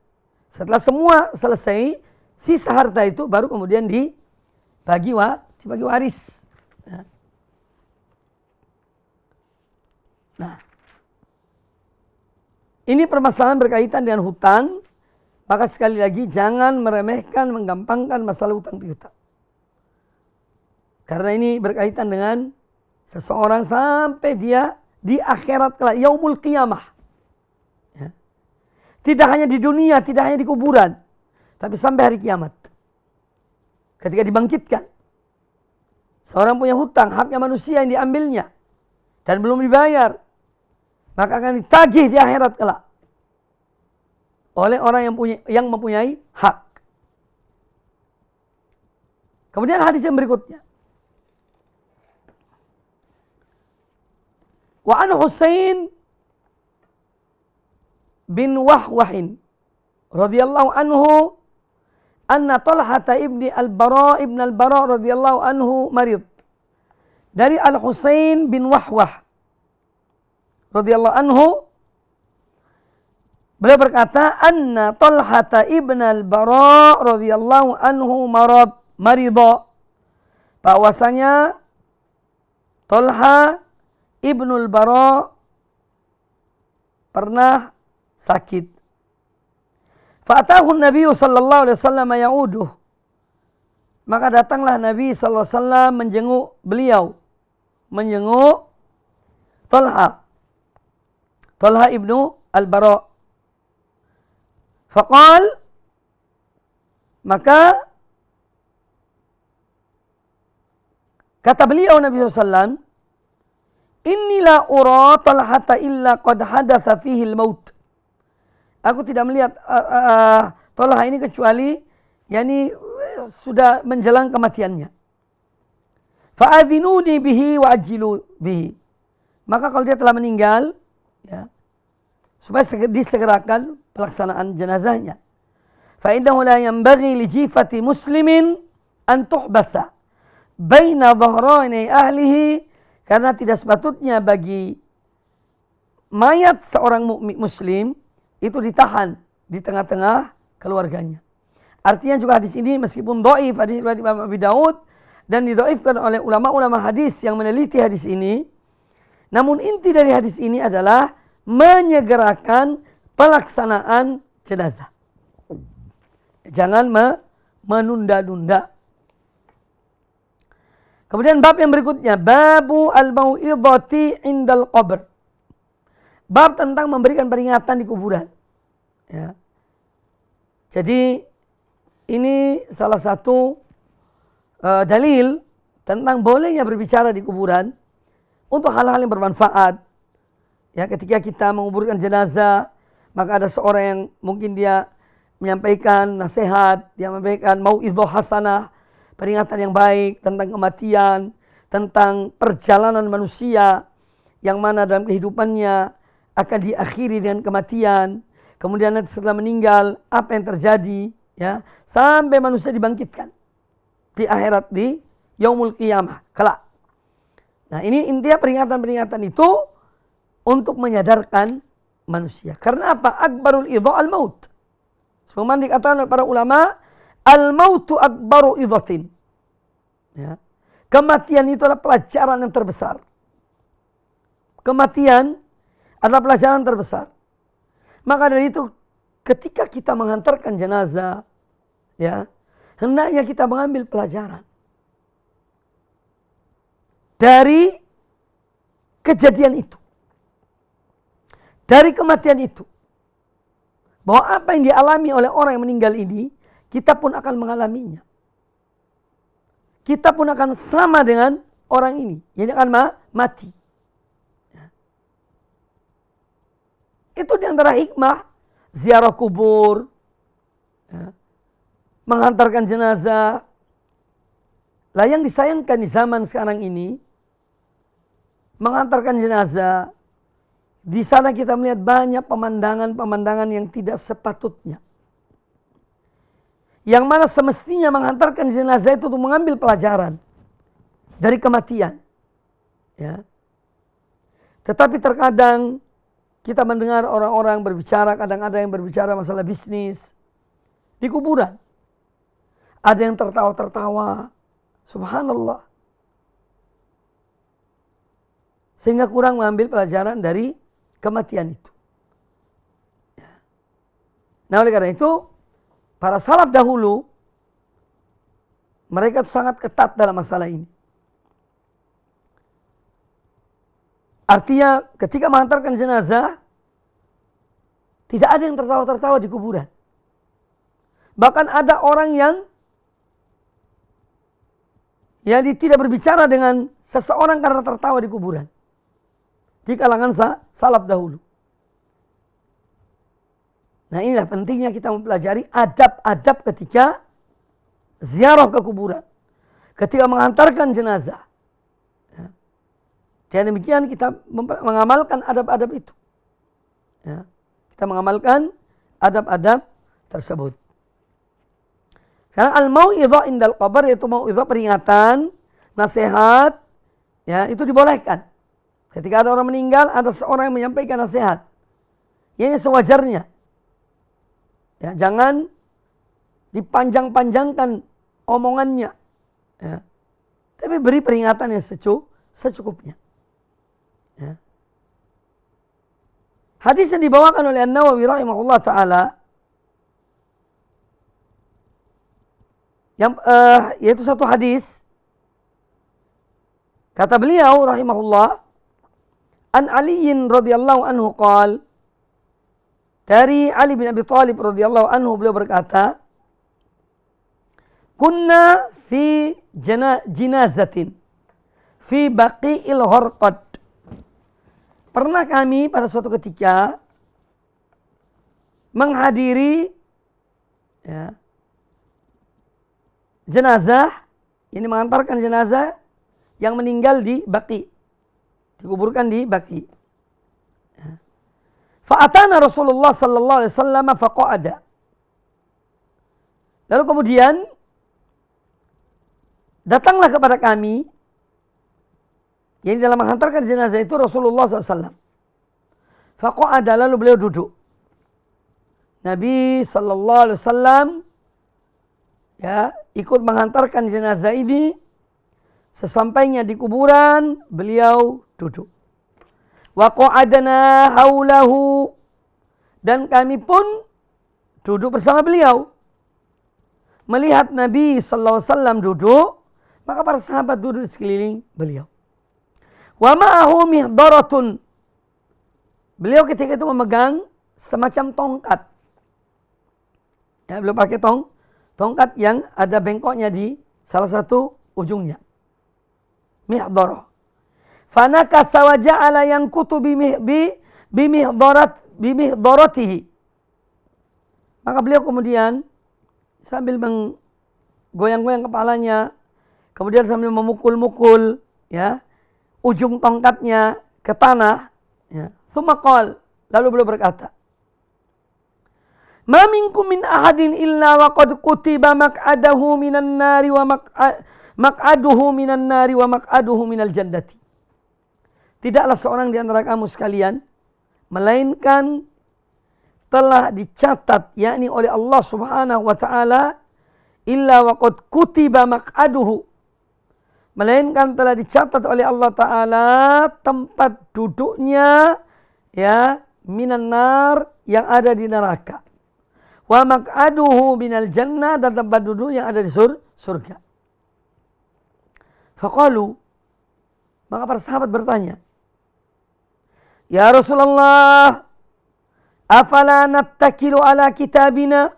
setelah semua selesai, sisa harta itu baru kemudian dibagi waris. Ya. Nah, ini permasalahan berkaitan dengan hutang. Maka sekali lagi jangan meremehkan, menggampangkan masalah hutang piutang. Karena ini berkaitan dengan seseorang sampai dia di akhirat kelak, yaumul qiyamah. Ya. Tidak hanya di dunia, tidak hanya di kuburan, tapi sampai hari kiamat. Ketika dibangkitkan, seorang punya hutang, haknya manusia yang diambilnya dan belum dibayar, maka akan ditagih di akhirat kelak oleh orang yang mempunyai hak. Kemudian hadis yang berikutnya. Wa an Husain bin Wahwahin radhiyallahu anhu anna Talhah ibni al-Bara radhiyallahu anhu marid. Dari Al-Husain bin Wahwah radhiyallahu anhu, beliau berkata, anna Talhah ibn al-Bara radhiyallahu anhu marida. Bahwasanya Talhah ibnul Bara pernah sakit. Fa'atahu Nabi sallallahu alaihi wasallam ya'uduh. Maka datanglah Nabi sallallahu alaihi wasallam menjenguk beliau. Menjenguk Talhah ibnu al-Bara. Faqal, maka kata beliau Nabi SAW, inni la ura Talhata illa qad hadatha fihi al-maut. Aku tidak melihat Talhah ini kecuali yakni sudah menjelang kematiannya. Fa'adhinuni bihi wa ajilu bihi. Maka kalau dia telah meninggal, ya, supaya disegerakan pelaksanaan jenazahnya. Fa innahu la yanbaghi li jifati muslimin an tuhbasa baina dhahrani ahlihi, karena tidak sepatutnya bagi mayat seorang mukmin muslim itu ditahan di tengah-tengah keluarganya. Artinya juga hadis ini meskipun dhaif, hadis riwayat Imam Abi Daud dan didhaifkan oleh ulama-ulama hadis yang meneliti hadis ini, namun inti dari hadis ini adalah menyegerakan pelaksanaan jenazah. Jangan menunda-nunda. Kemudian bab yang berikutnya, babu al-mau'idhati indal qabr. Bab tentang memberikan peringatan di kuburan. Ya. Jadi ini salah satu dalil tentang bolehnya berbicara di kuburan untuk hal-hal yang bermanfaat. Ya, ketika kita menguburkan jenazah, maka ada seorang yang mungkin dia menyampaikan nasihat, dia menyampaikan mau'idhah hasanah, peringatan yang baik tentang kematian, tentang perjalanan manusia yang mana dalam kehidupannya akan diakhiri dengan kematian. Kemudian nanti setelah meninggal apa yang terjadi, ya, sampai manusia dibangkitkan di akhirat, di yaumul qiyamah kelak. Nah, ini intinya peringatan-peringatan itu untuk menyadarkan manusia. Karena apa? Akbarul idha al-maut. Sebagaimana dikatakan oleh para ulama, al-mautu akbaru idhatin. Ya. Kematian itu adalah pelajaran yang terbesar. Kematian adalah pelajaran terbesar. Maka dari itu ketika kita menghantarkan jenazah, ya, hendaknya kita mengambil pelajaran dari kejadian itu. Dari kematian itu. Bahwa apa yang dialami oleh orang yang meninggal ini, kita pun akan mengalaminya. Kita pun akan sama dengan orang ini. Yang akan mati. Ya. Itu diantara hikmah ziarah kubur. Ya. Menghantarkan jenazah. Lah yang disayangkan di zaman sekarang ini, menghantarkan jenazah Di sana kita melihat banyak pemandangan-pemandangan yang tidak sepatutnya. Yang mana semestinya menghantarkan jenazah itu untuk mengambil pelajaran dari kematian. Ya. Tetapi terkadang kita mendengar orang-orang berbicara, kadang ada yang berbicara masalah bisnis di kuburan. Ada yang tertawa-tertawa. Subhanallah. Sehingga kurang mengambil pelajaran dari kematian itu. Nah, oleh karena itu, para salaf dahulu, mereka sangat ketat dalam masalah ini. Artinya ketika menghantarkan jenazah, tidak ada yang tertawa-tertawa di kuburan. Bahkan ada orang yang tidak berbicara dengan seseorang karena tertawa di kuburan. Di kalangan salaf dahulu. Nah, inilah pentingnya kita mempelajari adab-adab ketika ziarah ke kuburan. Ketika menghantarkan jenazah. Ya. Dan demikian kita mengamalkan adab-adab itu. Ya. Kita mengamalkan adab-adab tersebut. Sekarang al-mau'idhah indal qabr, yaitu mau'idhah peringatan, nasihat, ya, itu dibolehkan. Ketika ada orang meninggal, ada seorang yang menyampaikan nasihat. Ini sewajarnya. Ya, jangan dipanjang-panjangkan omongannya. Ya. Tapi beri peringatan yang secukupnya. Ya. Hadis yang dibawakan oleh An-Nawawi rahimahullah ta'ala, yaitu satu hadis, kata beliau rahimahullah, an Aliyin radhiyallahu anhu qala, dari Ali bin Abi Thalib radhiyallahu anhu beliau berkata, kunna fi jinazatin fi baqi'il gharqad. Pernah kami pada suatu ketika menghadiri, ya, jenazah, ini mengantarkan jenazah yang meninggal di Baqi, dikuburkan di Baqi. Fa'atana Rasulullah sallallahu alaihi wasallam faqa'ada. Lalu kemudian datanglah kepada kami, yang dalam menghantarkan jenazah itu Rasulullah SAW. Faqa'ada, lalu beliau duduk. Nabi sallallahu alaihi wasallam, ya, ikut menghantarkan jenazah ini. Sesampainya di kuburan, beliau duduk. Wa qa'adna haulahu, dan kami pun duduk bersama beliau. Melihat Nabi sallallahu alaihi wasallam duduk, maka para sahabat duduk di sekeliling beliau. Wa ma'ahu mihdaratun, beliau ketika itu memegang semacam tongkat. Ya, beliau pakai tongkat yang ada bengkoknya di salah satu ujungnya. Mihdarah. Fanakasa wa ja'ala yankutu bimihdaratihi. Maka beliau kemudian sambil menggoyang-goyang kepalanya, kemudian sambil memukul-mukul, ya, ujung tongkatnya ke tanah, ya. Tsumma qala, lalu beliau berkata, ma minkum min ahadin illa wa qad kutiba maq'adahu minan nari wa maq'aduhu minan nari wa maq'aduhu minal jannati. Tidaklah seorang di antara kamu sekalian melainkan telah dicatat, yakni oleh Allah Subhanahu wa taala, illa wa qad kutiba maq'aduhu, melainkan telah dicatat oleh Allah taala tempat duduknya, ya, minan nar, yang ada di neraka. Wa maq'aduhu minal jannah, dan tempat duduk yang ada di surga. Faqalu, maka para sahabat bertanya, ya Rasulullah, afala nattakilu ala kitabina?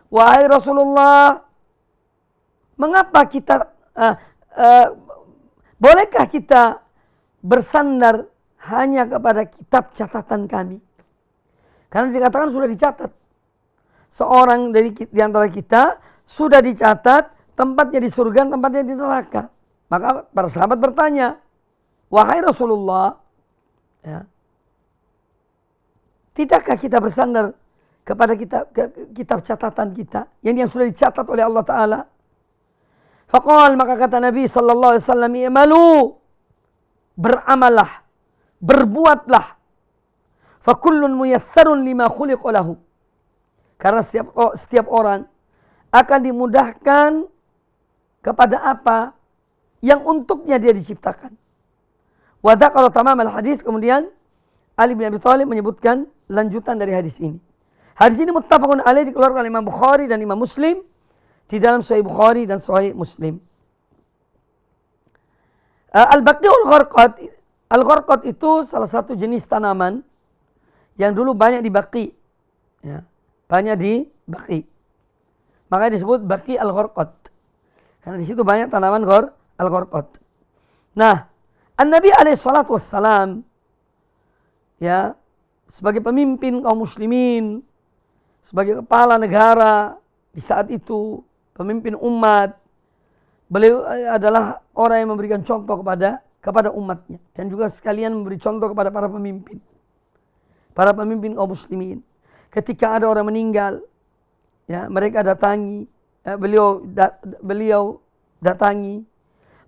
Wahai Rasulullah, mengapa kita bolehkah kita bersandar hanya kepada kitab catatan kami? Karena dikatakan sudah dicatat. Seorang di antara kita sudah dicatat tempatnya di surga, tempatnya di neraka. Maka para sahabat bertanya, wahai Rasulullah, ya, Tidakkah kita bersandar kepada kitab catatan kita yang sudah dicatat oleh Allah Ta'ala? Faqal, maka kata Nabi sallallahu alaihi wasallam, "I'malu," beramallah, berbuatlah. Fakullun muyassarun lima khuliqa lahu. Karena setiap orang akan dimudahkan kepada apa yang untuknya dia diciptakan. Wa dzakara tamam al-hadis, kemudian Ali bin Abi Thalib menyebutkan lanjutan dari hadis ini. Hadis ini muttafaqun alaih, dikeluarkan oleh Imam Bukhari dan Imam Muslim di dalam Sahih Bukhari dan Sahih Muslim. Al-Baqi'ul Gharqad. Al-Gharqad itu salah satu jenis tanaman yang dulu banyak di Baqi. Ya, banyak di Baqi. Makanya disebut Baqi Al-Gharqad. Karena di situ banyak tanaman Al-Gharqad. Nah, An-Nabi alaihi salatu wassalam, ya, sebagai pemimpin kaum muslimin, sebagai kepala negara di saat itu, pemimpin umat, beliau adalah orang yang memberikan contoh kepada umatnya dan juga sekalian memberi contoh kepada para pemimpin kaum muslimin. Ketika ada orang meninggal, ya, mereka datangi, beliau datangi,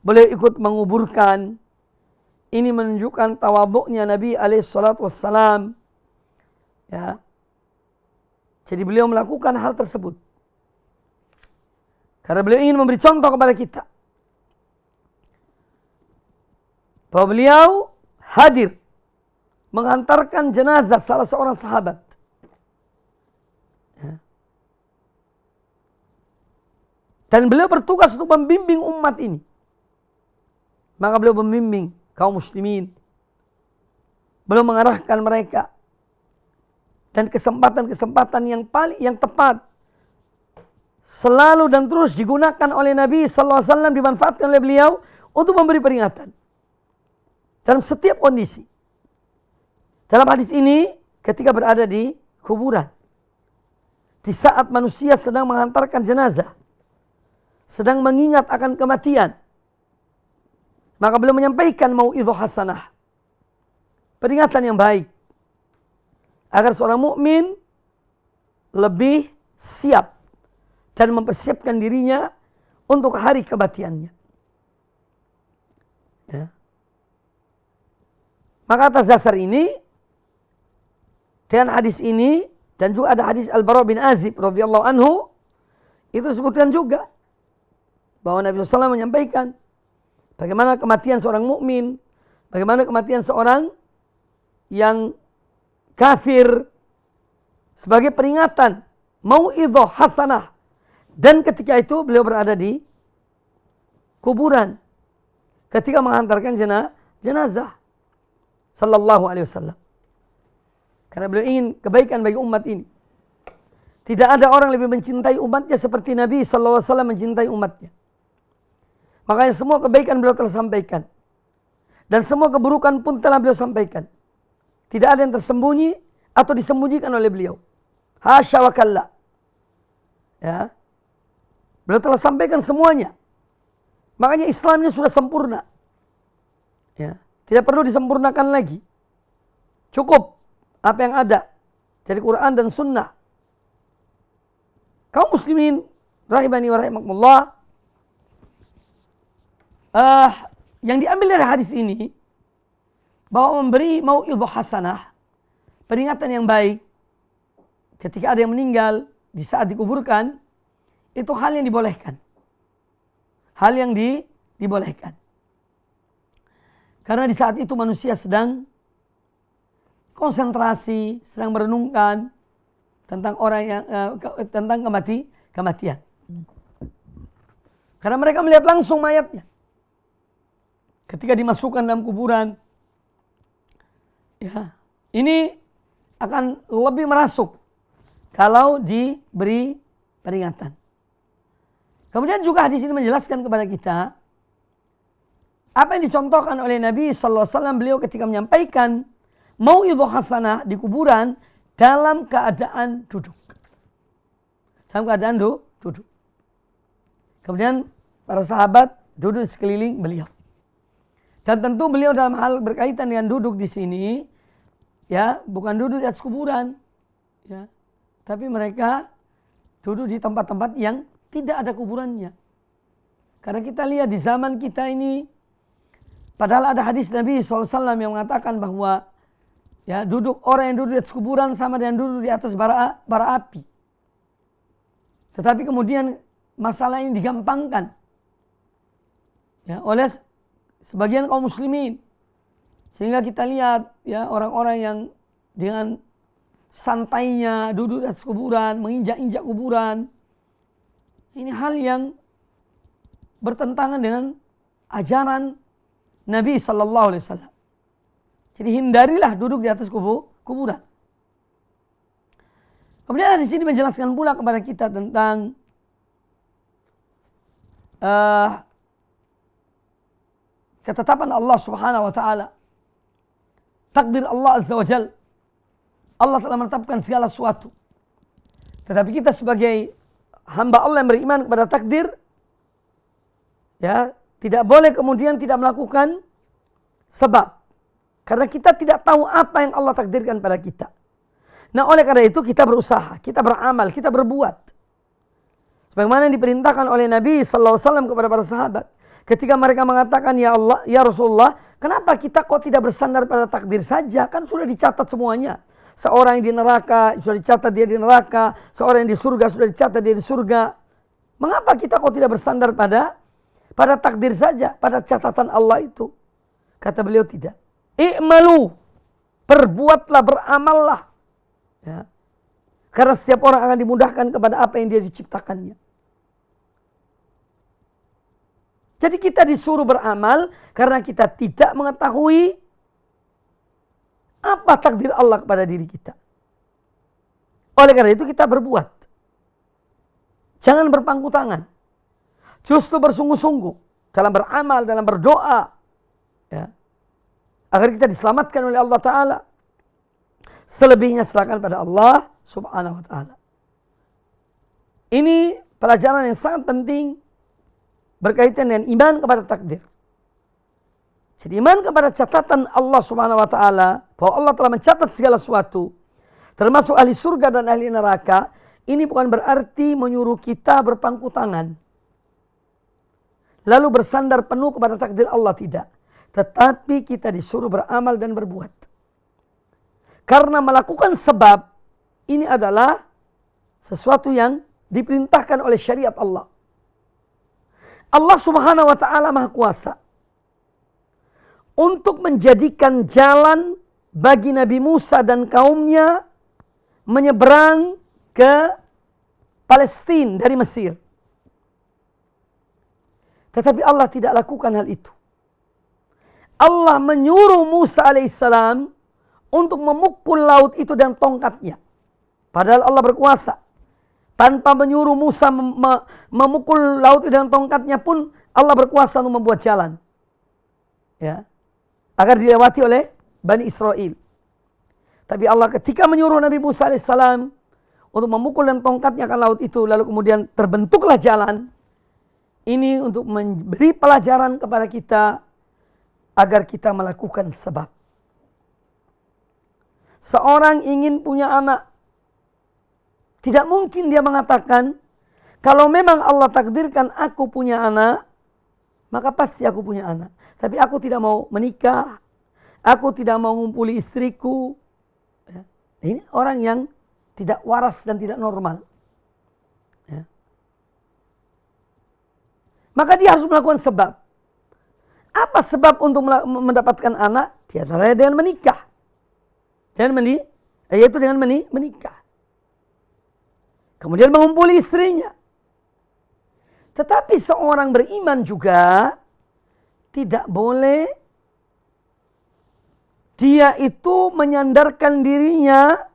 beliau ikut menguburkan. Ini menunjukkan tawaduknya Nabi alaihissalam. Ya. Jadi beliau melakukan hal tersebut karena beliau ingin memberi contoh kepada kita bahwa beliau hadir menghantarkan jenazah salah seorang sahabat. Ya. Dan beliau bertugas untuk membimbing umat ini. Maka beliau membimbing kaum muslimin. Beliau mengarahkan mereka. Dan kesempatan-kesempatan yang tepat selalu dan terus digunakan oleh Nabi sallallahu alaihi wasallam, dimanfaatkan oleh beliau untuk memberi peringatan dalam setiap kondisi. Dalam hadis ini ketika berada di kuburan, di saat manusia sedang menghantarkan jenazah, sedang mengingat akan kematian, maka beliau menyampaikan mau'idhah hasanah, peringatan yang baik, agar seorang mukmin lebih siap dan mempersiapkan dirinya untuk hari kematiannya. Ya. Maka atas dasar ini, dengan hadis ini dan juga ada hadis Al-Bara bin Azib radhiyallahu anhu, itu disebutkan juga bahwa Nabi SAW menyampaikan bagaimana kematian seorang mukmin, bagaimana kematian seorang yang kafir sebagai peringatan, mau'idhah hasanah. Dan ketika itu beliau berada di kuburan ketika menghantarkan jenazah sallallahu alaihi wasallam. Karena beliau ingin kebaikan bagi umat ini. Tidak ada orang lebih mencintai umatnya seperti Nabi sallallahu alaihi wasallam mencintai umatnya. Makanya semua kebaikan beliau telah sampaikan. Dan semua keburukan pun telah beliau sampaikan. Tidak ada yang tersembunyi atau disembunyikan oleh beliau. Hasya wa kalla. Ya. Beliau telah sampaikan semuanya. Makanya Islamnya sudah sempurna. Ya. Tidak perlu disempurnakan lagi. Cukup apa yang ada dari Quran dan Sunnah. Kaum muslimin rahimani wa rahimakumullah, yang diambil dari hadis ini bahwa memberi mau'idhah hasanah, peringatan yang baik ketika ada yang meninggal di saat dikuburkan, itu hal yang dibolehkan. Hal yang dibolehkan. Karena di saat itu manusia sedang konsentrasi, sedang merenungkan tentang orang yang tentang kematian. Karena mereka melihat langsung mayatnya ketika dimasukkan dalam kuburan. Ya, ini akan lebih merasuk kalau diberi peringatan. Kemudian juga hadis ini menjelaskan kepada kita apa yang dicontohkan oleh Nabi sallallahu alaihi wasallam, beliau ketika menyampaikan mau'idhah hasanah di kuburan dalam keadaan duduk. Dalam keadaan duduk. Kemudian para sahabat duduk di sekeliling beliau. Dan tentu beliau dalam hal berkaitan dengan duduk di sini, ya, bukan duduk di atas kuburan, ya, tapi mereka duduk di tempat-tempat yang tidak ada kuburannya. Karena kita lihat di zaman kita ini, padahal ada hadis Nabi SAW yang mengatakan bahwa ya, orang yang duduk di atas kuburan sama dengan duduk di atas bara api. Tetapi kemudian masalah ini digampangkan ya, oleh sebagian kaum muslimin. Sehingga kita lihat ya, orang-orang yang dengan santainya duduk di atas kuburan, menginjak-injak kuburan. Ini hal yang bertentangan dengan ajaran Nabi SAW. Jadi hindarilah duduk di atas kuburan. Kemudian di sini menjelaskan pula kepada kita tentang ketetapan Allah Subhanahu wa taala. Takdir Allah Azza wa Jalla. Allah telah menetapkan segala sesuatu. Tetapi kita sebagai hamba Allah yang beriman kepada takdir, ya, tidak boleh kemudian tidak melakukan sebab. Karena kita tidak tahu apa yang Allah takdirkan pada kita. Nah, oleh karena itu kita berusaha, kita beramal, kita berbuat. Sebagaimana yang diperintahkan oleh Nabi SAW kepada para sahabat. Ketika mereka mengatakan, ya Allah, ya Rasulullah, kenapa kita kok tidak bersandar pada takdir saja? Kan sudah dicatat semuanya. Seorang yang di neraka, sudah dicatat dia di neraka. Seorang yang di surga, sudah dicatat dia di surga. Mengapa kita kok tidak bersandar pada takdir saja, pada catatan Allah itu? Kata beliau tidak. I'malu, perbuatlah, beramallah. Ya. Karena setiap orang akan dimudahkan kepada apa yang dia diciptakannya. Jadi kita disuruh beramal karena kita tidak mengetahui apa takdir Allah kepada diri kita. Oleh karena itu kita berbuat. Jangan berpangku tangan. Justru bersungguh-sungguh dalam beramal, dalam berdoa. Ya. Agar kita diselamatkan oleh Allah Ta'ala. Selebihnya serahkan pada Allah Subhanahu wa Ta'ala. Ini pelajaran yang sangat penting berkaitan dengan iman kepada takdir. Jadi iman kepada catatan Allah Subhanahu wa Ta'ala, bahwa Allah telah mencatat segala sesuatu, termasuk ahli surga dan ahli neraka, ini bukan berarti menyuruh kita berpangku tangan, lalu bersandar penuh kepada takdir Allah, tidak. Tetapi kita disuruh beramal dan berbuat. Karena melakukan sebab, ini adalah sesuatu yang diperintahkan oleh syariat Allah. Allah Subhanahu wa Ta'ala Maha Kuasa untuk menjadikan jalan bagi Nabi Musa dan kaumnya menyeberang ke Palestina dari Mesir. Tetapi Allah tidak lakukan hal itu. Allah menyuruh Musa alaihissalam untuk memukul laut itu dengan tongkatnya. Padahal Allah berkuasa. Tanpa menyuruh Musa memukul laut dengan tongkatnya pun Allah berkuasa untuk membuat jalan. Ya. Agar dilewati oleh Bani Israel. Tapi Allah ketika menyuruh Nabi Musa AS untuk memukul dengan tongkatnya ke laut itu, lalu kemudian terbentuklah jalan. Ini untuk memberi pelajaran kepada kita agar kita melakukan sebab. Seorang ingin punya anak, tidak mungkin dia mengatakan, kalau memang Allah takdirkan aku punya anak, maka pasti aku punya anak. Tapi aku tidak mau menikah, aku tidak mau ngumpuli istriku. Ya. Ini orang yang tidak waras dan tidak normal. Ya. Maka dia harus melakukan sebab. Apa sebab untuk mendapatkan anak? Di antaranya dengan menikah. Yaitu dengan menikah. Kemudian mengumpuli istrinya. Tetapi seorang beriman juga tidak boleh dia itu menyandarkan dirinya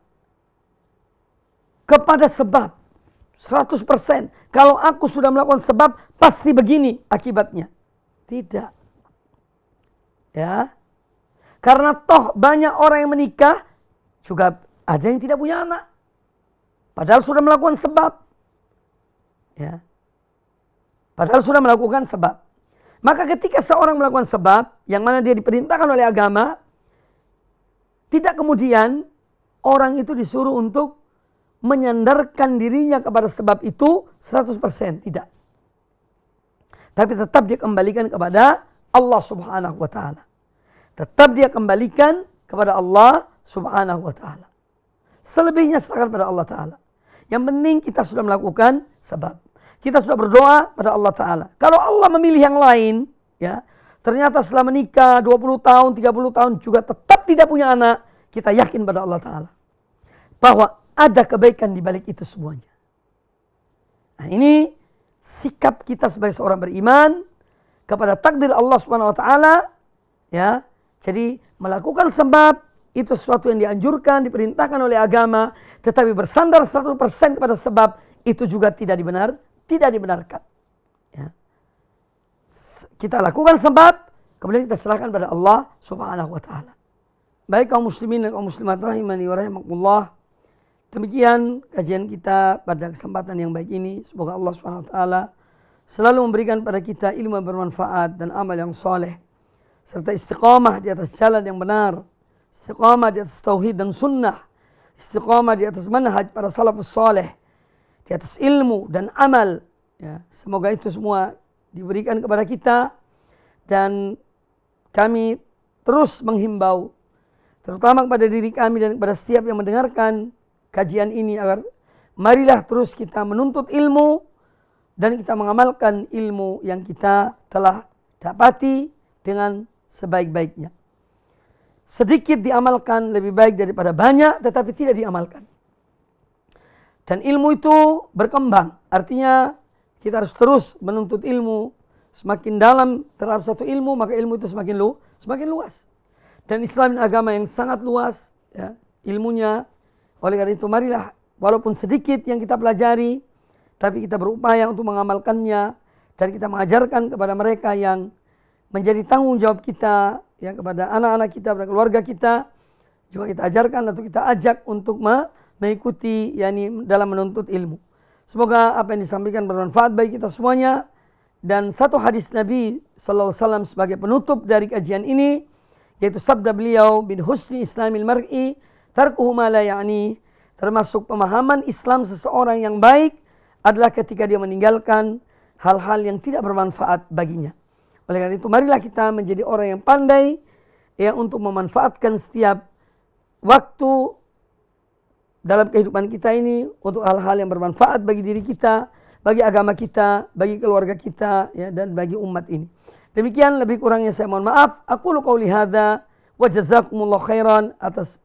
kepada sebab 100%. Kalau aku sudah melakukan sebab, pasti begini akibatnya. Tidak. Ya. Karena toh banyak orang yang menikah juga ada yang tidak punya anak. Padahal sudah melakukan sebab. Ya. Padahal sudah melakukan sebab. Maka ketika seorang melakukan sebab, yang mana dia diperintahkan oleh agama, Tidak kemudian orang itu disuruh untuk menyandarkan dirinya kepada sebab itu 100%, tidak. Tapi tetap dia kembalikan kepada Allah Subhanahu wa taala. Tetap dia kembalikan kepada Allah Subhanahu wa taala. Selebihnya serahkan pada Allah taala. Yang penting kita sudah melakukan sebab. Kita sudah berdoa pada Allah taala. Kalau Allah memilih yang lain, ya, ternyata setelah menikah 20 tahun, 30 tahun juga tetap tidak punya anak, kita yakin pada Allah taala bahwa ada kebaikan di balik itu semuanya. Nah, ini sikap kita sebagai seorang beriman kepada takdir Allah Subhanahu wa taala, ya. Jadi melakukan sebab itu sesuatu yang dianjurkan, diperintahkan oleh agama, tetapi bersandar 100% kepada sebab itu juga tidak dibenarkan. Ya. Kita lakukan sebab, kemudian kita serahkan pada Allah Subhanahu wa taala. Baik kaum muslimin dan kaum muslimat rahimani wa rahimakumullah. Demikian kajian kita pada kesempatan yang baik ini. Semoga Allah Subhanahu wa taala selalu memberikan pada kita ilmu yang bermanfaat dan amal yang soleh, serta istiqamah di atas jalan yang benar, istiqamah di atas tauhid dan sunnah, istiqamah di atas manhaj para salafus soleh, di atas ilmu dan amal. Ya, semoga itu semua diberikan kepada kita, dan kami terus menghimbau terutama kepada diri kami dan kepada setiap yang mendengarkan kajian ini, agar marilah terus kita menuntut ilmu dan kita mengamalkan ilmu yang kita telah dapati dengan sebaik-baiknya. Sedikit diamalkan lebih baik daripada banyak tetapi tidak diamalkan. Dan ilmu itu berkembang, artinya kita harus terus menuntut ilmu. Semakin dalam terhadap satu ilmu, maka ilmu itu semakin luas. Dan Islam agama yang sangat luas, ya, ilmunya. Oleh karena itu marilah walaupun sedikit yang kita pelajari, tapi kita berupaya untuk mengamalkannya, dan kita mengajarkan kepada mereka yang menjadi tanggung jawab kita, ya, kepada anak-anak kita, kepada keluarga kita, juga kita ajarkan atau kita ajak untuk mengikuti, yakni dalam menuntut ilmu. Semoga apa yang disampaikan bermanfaat bagi kita semuanya. Dan satu hadis Nabi sallallahu alaihi wasallam sebagai penutup dari kajian ini, yaitu sabda beliau, "Min husni islamil mar'i tarkuhu ma la ya'ni." Termasuk pemahaman Islam seseorang yang baik adalah ketika dia meninggalkan hal-hal yang tidak bermanfaat baginya. Oleh karena itu marilah kita menjadi orang yang pandai, ya, untuk memanfaatkan setiap waktu dalam kehidupan kita ini untuk hal-hal yang bermanfaat bagi diri kita, bagi agama kita, bagi keluarga kita, ya, dan bagi umat ini. Demikian, lebih kurangnya saya mohon maaf. Aqulu qauli hadza wa jazakumullahu khairan atas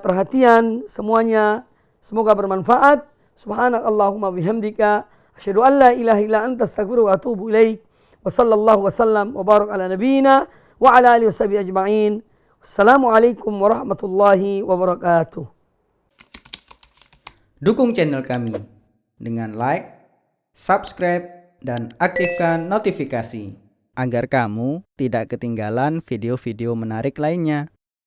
perhatian semuanya. Semoga bermanfaat. Subhanakallahumma bihamdika asyhadu an la ilaha illa anta astaghfiruka wa atubu ilaik. Wa sallallahu wasallam wa barak ala nabiyyina wa ala alihi washabihi ajma'in. Wassalamualaikum warahmatullahi wabarakatuh. Dukung channel kami dengan like, subscribe, dan aktifkan notifikasi agar kamu tidak ketinggalan video-video menarik lainnya.